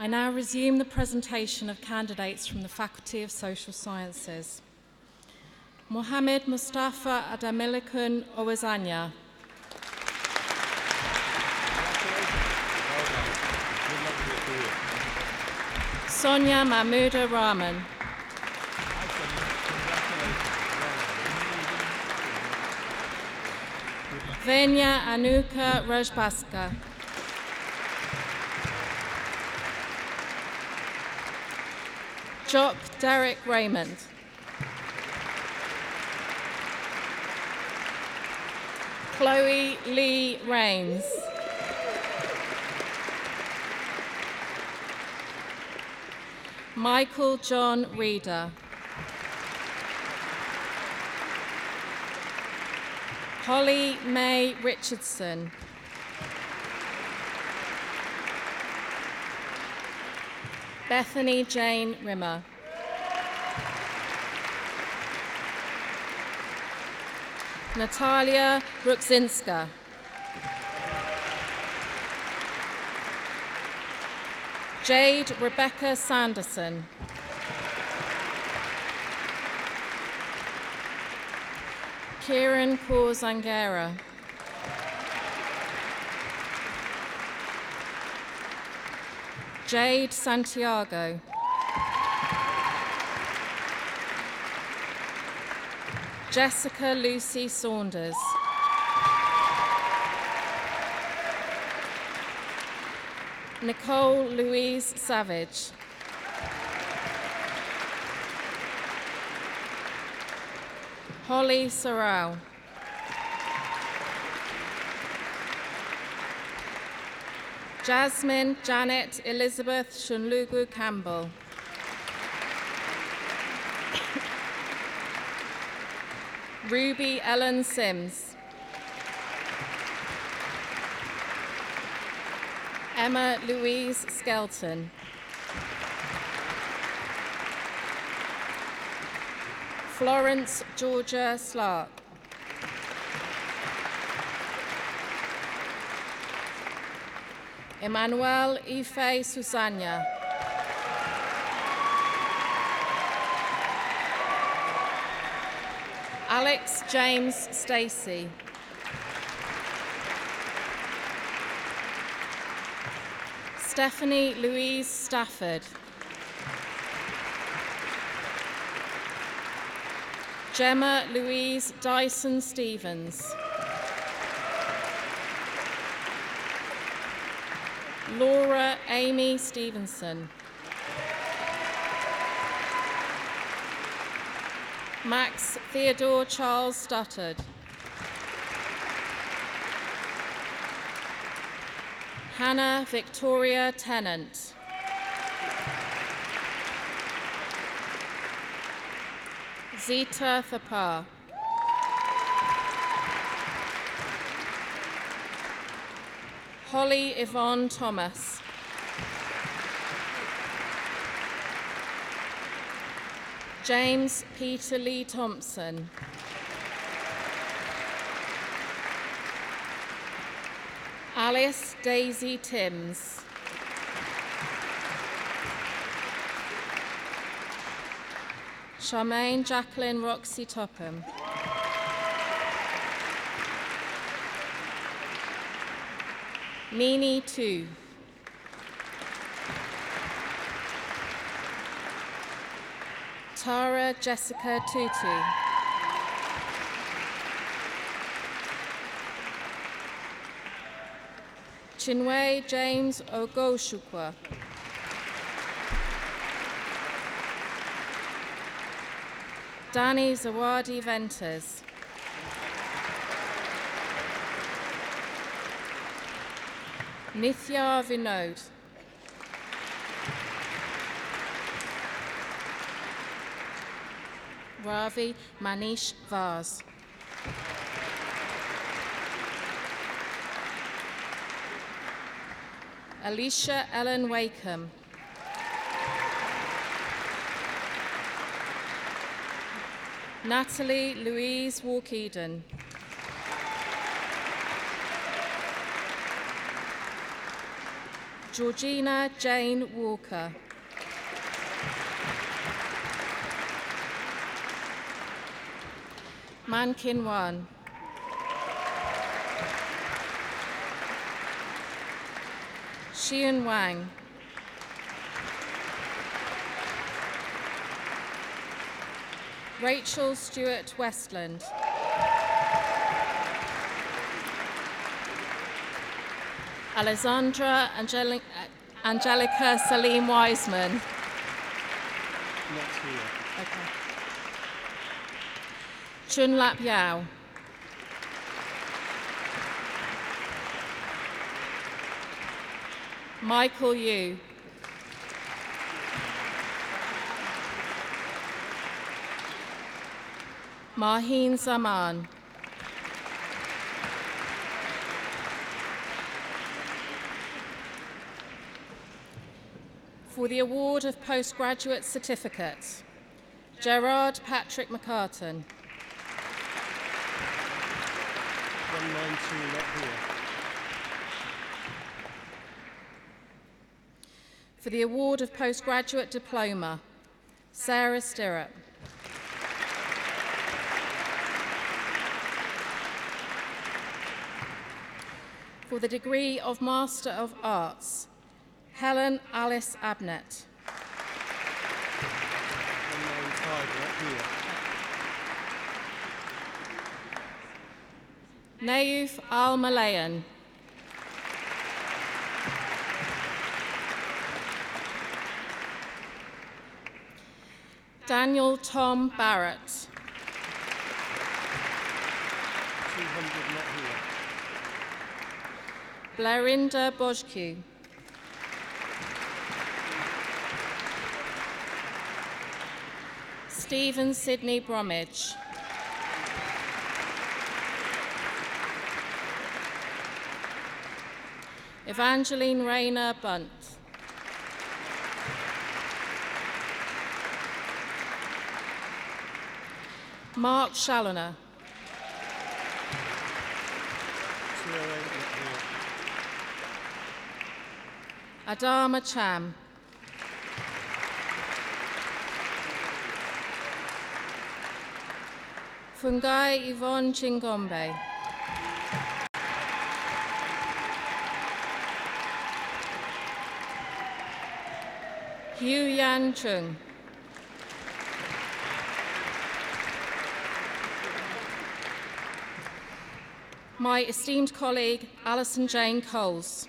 now resume the presentation of candidates from the Faculty of Social Sciences. Mohamed Mustafa Adamilikun Owazanya. Sonia Mahmuda Rahman. Venya Anuka Rajbaska. Jock Derek Raymond. Chloe Lee Rains. Michael John Reeder. Holly May Richardson. Bethany Jane Rimmer. Natalia Rukzinska. Jade Rebecca Sanderson. Kieran Kaur Zangera. Jade Santiago. Jessica Lucy Saunders. Nicole Louise Savage. Holly Sorrell. Jasmine Janet Elizabeth Shunlugu Campbell. Ruby Ellen Sims. Emma Louise Skelton. Florence Georgia Slark. Emmanuel Ife Susanya. Alex James Stacey. Stephanie Louise Stafford. Gemma Louise Dyson Stevens. Laura Amy Stevenson. Max Theodore Charles Stuttard. Hannah Victoria Tennant. Zita Thapar. Holly Yvonne Thomas. James Peter Lee Thompson. Alice Daisy Timms. Charmaine Jacqueline Roxy Topham. Nini Tu. Tara Jessica Tutu. Chinwe James Ogoshukwa. Danny Zawadi Venters. Nithya Vinod. Ravi Manish Vaz. Alicia Ellen Wakeham. Natalie Louise Walk-Eden. Georgina Jane Walker. Man Kin Wan. Xian Wang. Rachel Stewart Westland. Alessandra Angelica Salim Wiseman. Not here. Okay. Chun Lap Yao. Michael Yu. Maheen Zaman. For the award of postgraduate certificate, Gerard Patrick McCartan. 192, not here. For the award of postgraduate diploma, Sarah Stirrup. For the degree of Master of Arts, Helen Alice Abnett. 195, not here. Naif Al Malayan. Daniel Tom Barrett. 200, not here. Blarinda Bojku. Stephen Sidney Bromwich. Evangeline Rayner Bunt. Mark Challoner. 208, not here. Adama Cham. Fungai Yvonne Chingombe. Hu Yan Chung. My esteemed colleague, Alison Jane Coles.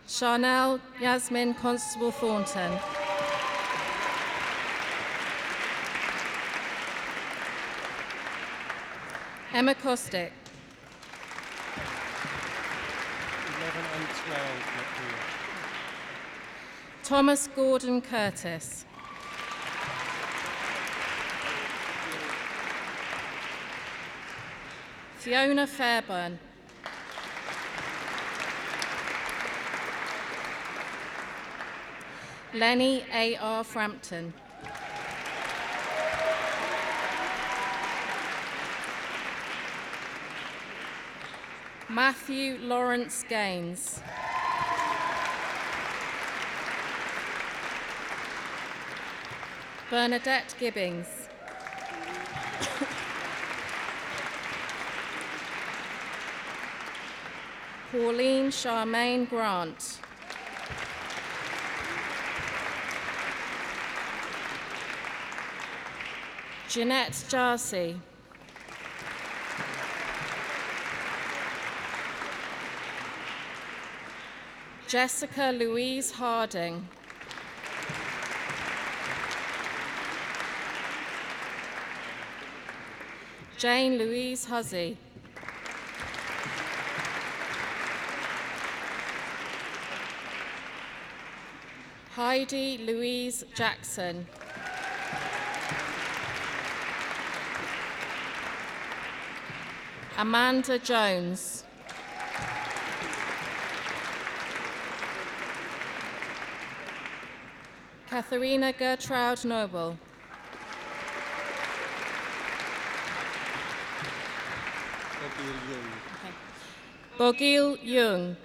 Charnel Yasmin Constable Thornton. Emma Costick. 11 and 12, not here. Thomas Gordon Curtis. Fiona Fairburn. Lenny A.R. Frampton. Matthew Lawrence Gaines. Bernadette Gibbings. Pauline Charmaine Grant. Jeanette Jarcy. Jessica Louise Harding. Jane Louise Huzzy. Heidi Louise Jackson. Amanda Jones. Katharina Gertrude Noble. Bogil Jung.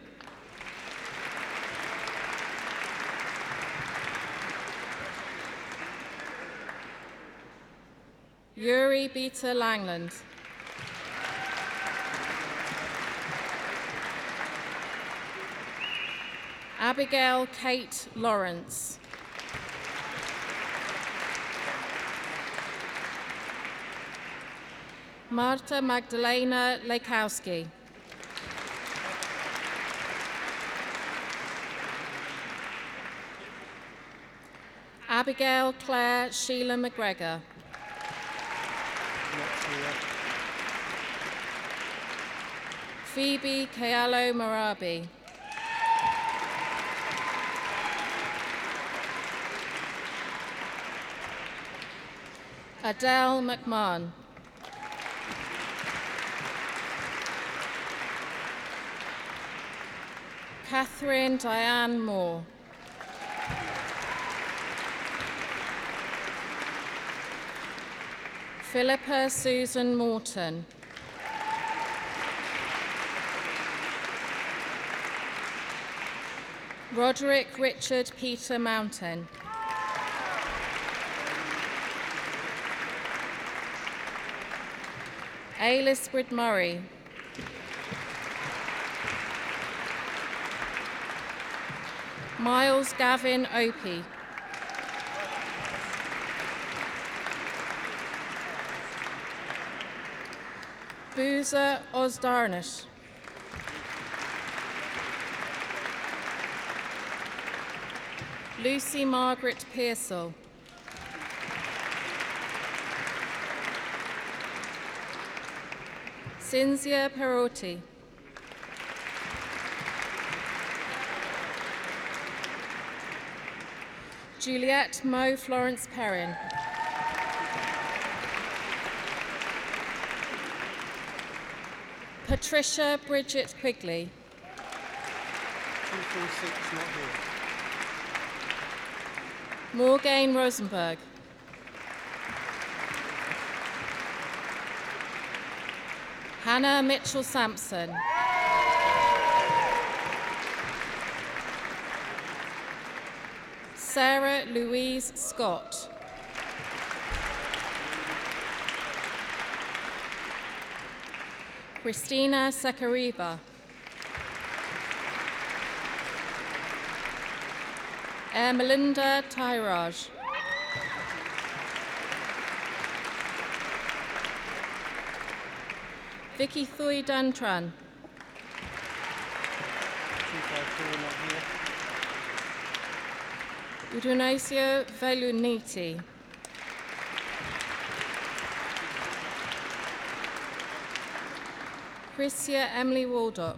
Yuri Beta Langland. Abigail Kate Lawrence. Marta Magdalena Lekowski. Abigail Claire Sheila McGregor. Phoebe Kayalo Marabi. Adele McMahon. Catherine Diane Moore. Philippa Susan Morton. Roderick Richard Peter Mountain. Aylesbrid Murray. Miles Gavin Opie. Boozer Osdarnish. Lucy Margaret Pearsall. Cinzia Perotti. Juliette Mo Florence Perrin. Patricia Bridget Quigley. 246 not here. Morgane Rosenberg. Hannah Mitchell Sampson. Sarah Louise Scott. Christina Sakariba. Melinda Tyraj. Vicky Thuy Dantran. 254 not here. Udunasio Veluniti. Christia Emily Waldock.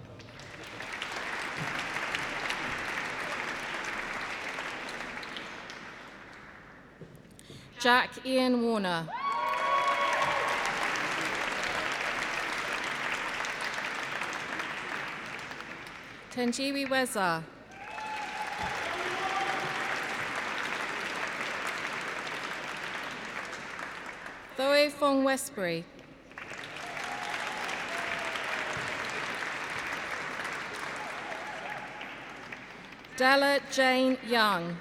Jack Ian Warner. Tenjiwi Weza. Thoe Fong Westbury. Della Jane Young.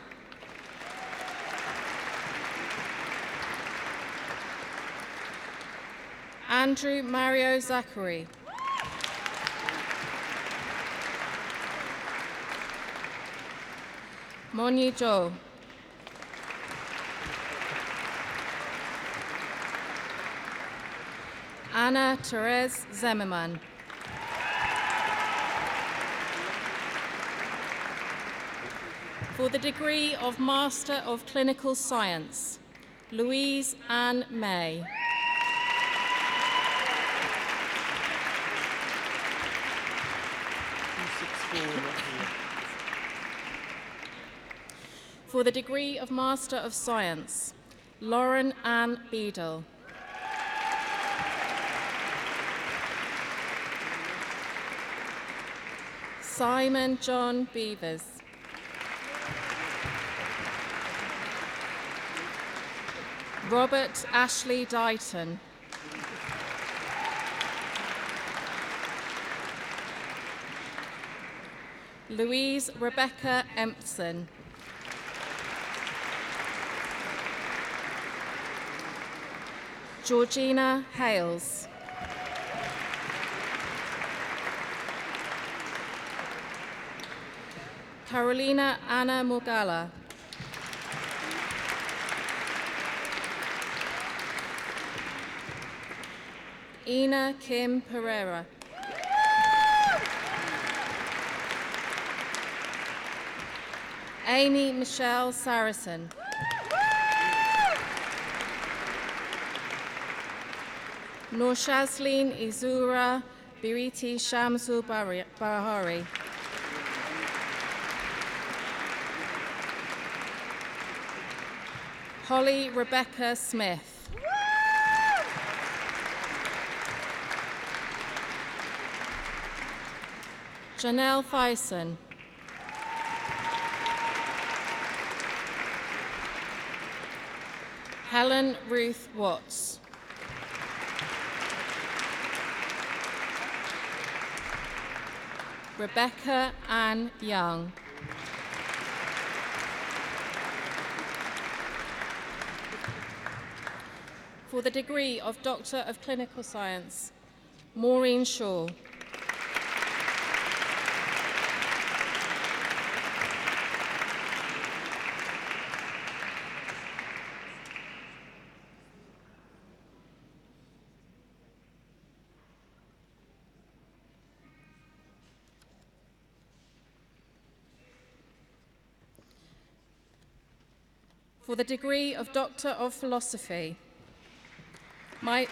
Andrew Mario Zachary. Monyi Jo. Anna Therese Zimmerman. For the degree of Master of Clinical Science, Louise Ann May. For the degree of Master of Science, Lauren Ann Beadle. Simon John Beavers. Robert Ashley Dighton. Louise Rebecca Empson. Georgina Hales. Carolina Anna Morgalla. Ina Kim Pereira. Amy Michelle Saracen. Noorshazleen Izura Biriti Shamsu Bahari. Holly Rebecca Smith. Janelle Thyssen. Helen Ruth Watts. Rebecca Ann Young. For the degree of Doctor of Clinical Science, Maureen Shaw. For the degree of Doctor of Philosophy, my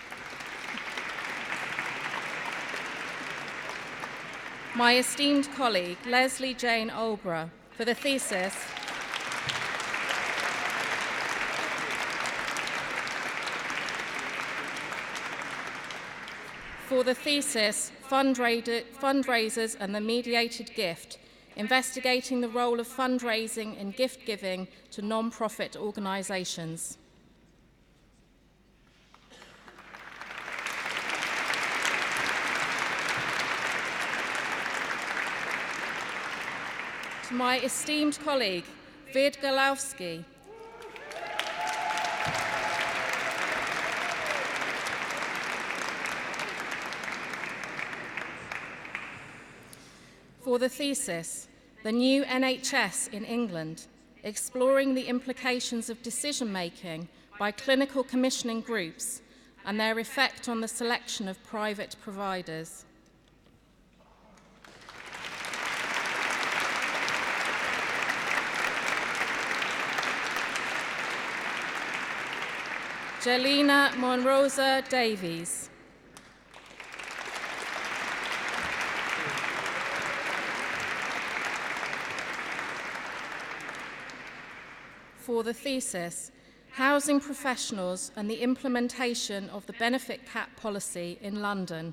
esteemed colleague, Leslie Jane Olborough, for the thesis, Fundraisers and the Mediated Gift, investigating the role of fundraising in gift giving to non-profit organisations. To my esteemed colleague, Vid Galowski, for the thesis, The New NHS in England, exploring the implications of decision-making by clinical commissioning groups and their effect on the selection of private providers. Jelena Monrosa Davies. For the thesis, Housing Professionals and the Implementation of the Benefit Cap Policy in London.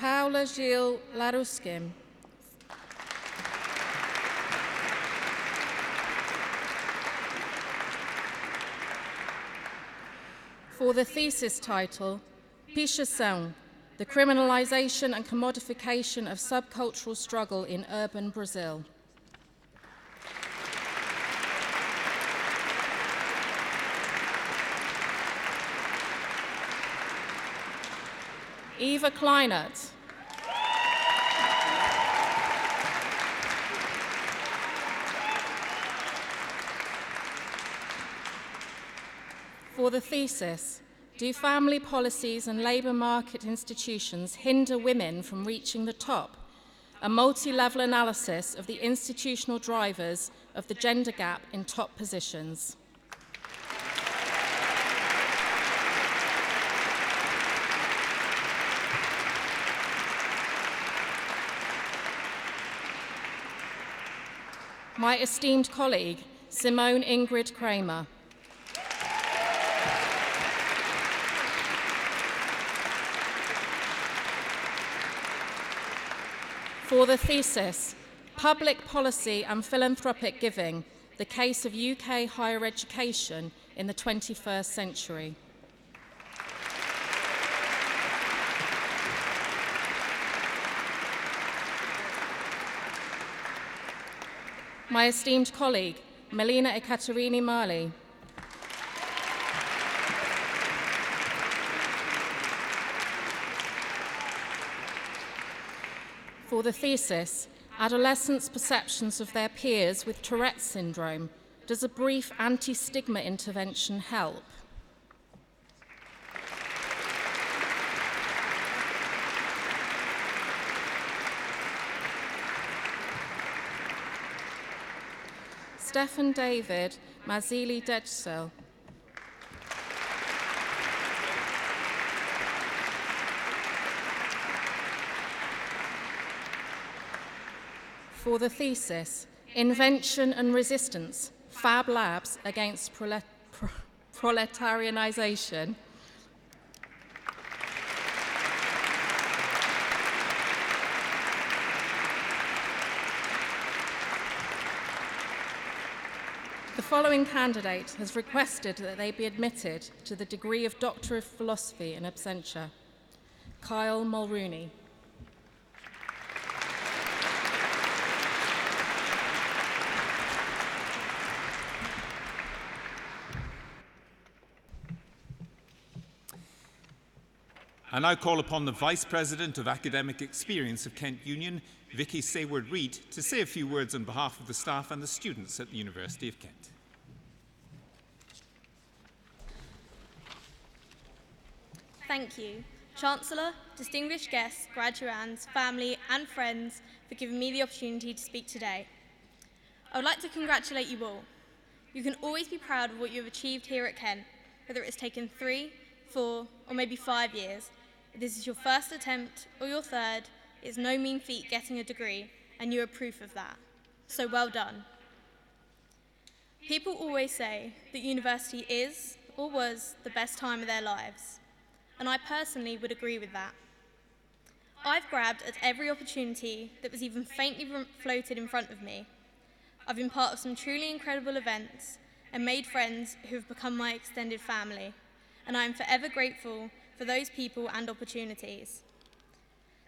Paula Gilles Laruskin. For the thesis title, Pichação, the Criminalization and Commodification of Subcultural Struggle in Urban Brazil. Eva Kleinert. For the thesis, do family policies and labour market institutions hinder women from reaching the top? A multi-level analysis of the institutional drivers of the gender gap in top positions. My esteemed colleague, Simone Ingrid Kramer. For the thesis, Public Policy and Philanthropic Giving, the Case of UK Higher Education in the 21st century. My esteemed colleague, Melina Ekaterini Mali. For the thesis, Adolescents' Perceptions of Their Peers with Tourette's Syndrome, Does a Brief Anti-Stigma Intervention Help? Stefan David Mazili Dejsel. For the thesis, Invention and Resistance, Fab Labs Against Proletarianization. The following candidate has requested that they be admitted to the degree of Doctor of Philosophy in absentia. Kyle Mulrooney. I now call upon the Vice President of Academic Experience of Kent Union, Vicky Sayward-Reid, to say a few words on behalf of the staff and the students at the University of Kent. Thank you, Chancellor, distinguished guests, graduands, family and friends for giving me the opportunity to speak today. I would like to congratulate you all. You can always be proud of what you have achieved here at Kent, whether it has taken 3, 4 or maybe 5 years. If this is your first attempt or your third, it's no mean feat getting a degree, and you are proof of that. So well done. People always say that university is or was the best time of their lives, and I personally would agree with that. I've grabbed at every opportunity that was even faintly floated in front of me. I've been part of some truly incredible events and made friends who have become my extended family, and I am forever grateful for those people and opportunities.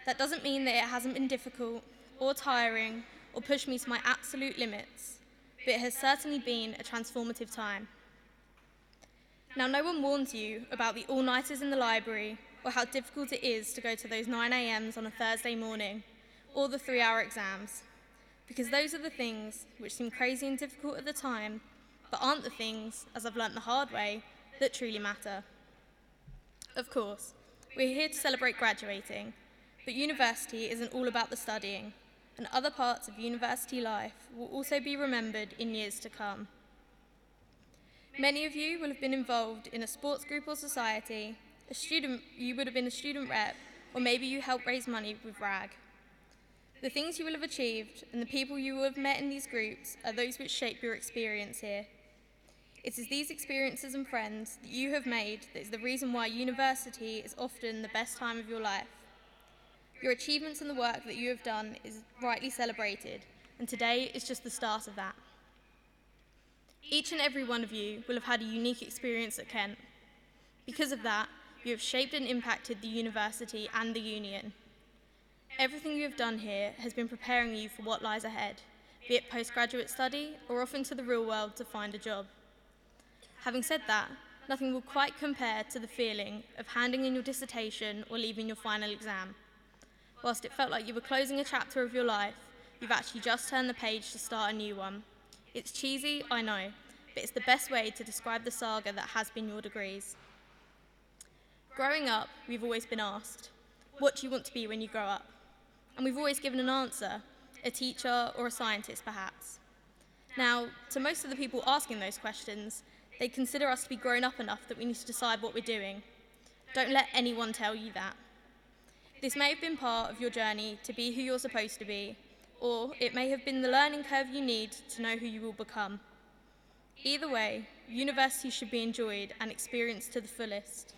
That doesn't mean that it hasn't been difficult or tiring or pushed me to my absolute limits, but it has certainly been a transformative time. Now, no one warns you about the all-nighters in the library or how difficult it is to go to those 9 a.m.s on a Thursday morning or the 3-hour exams, because those are the things which seem crazy and difficult at the time, but aren't the things, as I've learnt the hard way, that truly matter. Of course, we're here to celebrate graduating, but university isn't all about the studying, and other parts of university life will also be remembered in years to come. Many of you will have been involved in a sports group or society, you would have been a student rep, or maybe you helped raise money with RAG. The things you will have achieved and the people you will have met in these groups are those which shape your experience here. It is these experiences and friends that you have made that is the reason why university is often the best time of your life. Your achievements and the work that you have done is rightly celebrated, and today is just the start of that. Each and every one of you will have had a unique experience at Kent. Because of that, you have shaped and impacted the university and the union. Everything you have done here has been preparing you for what lies ahead, be it postgraduate study or off into the real world to find a job. Having said that, nothing will quite compare to the feeling of handing in your dissertation or leaving your final exam. Whilst it felt like you were closing a chapter of your life, you've actually just turned the page to start a new one. It's cheesy, I know, but it's the best way to describe the saga that has been your degrees. Growing up, we've always been asked, what do you want to be when you grow up? And we've always given an answer, a teacher or a scientist perhaps. Now, to most of the people asking those questions, they consider us to be grown up enough that we need to decide what we're doing. Don't let anyone tell you that. This may have been part of your journey to be who you're supposed to be, or it may have been the learning curve you need to know who you will become. Either way, university should be enjoyed and experienced to the fullest.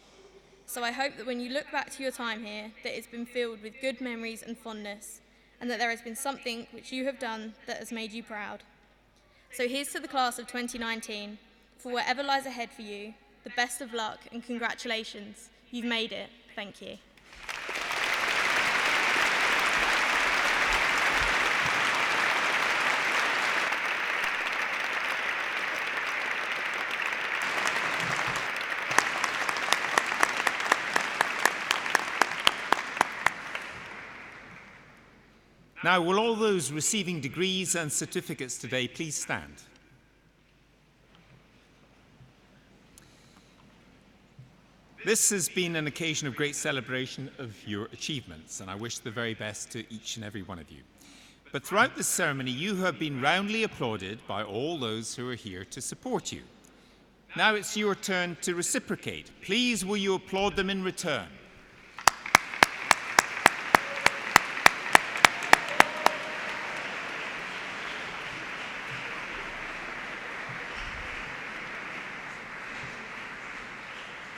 So I hope that when you look back to your time here, that it's been filled with good memories and fondness, and that there has been something which you have done that has made you proud. So here's to the class of 2019, For whatever lies ahead for you, the best of luck and congratulations. You've made it. Thank you. Now, will all those receiving degrees and certificates today please stand? This has been an occasion of great celebration of your achievements, and I wish the very best to each and every one of you. But throughout this ceremony, you have been roundly applauded by all those who are here to support you. Now it's your turn to reciprocate. Please, will you applaud them in return?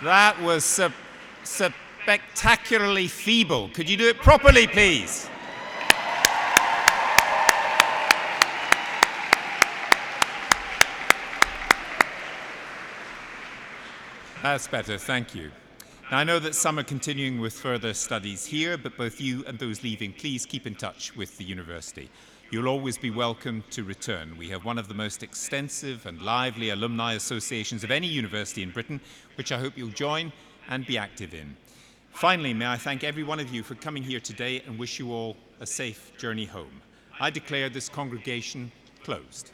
That was spectacularly feeble. Could you do it properly, please? That's better, thank you. Now, I know that some are continuing with further studies here, but both you and those leaving, please keep in touch with the university. You'll always be welcome to return. We have one of the most extensive and lively alumni associations of any university in Britain, which I hope you'll join and be active in. Finally, may I thank every one of you for coming here today and wish you all a safe journey home. I declare this congregation closed.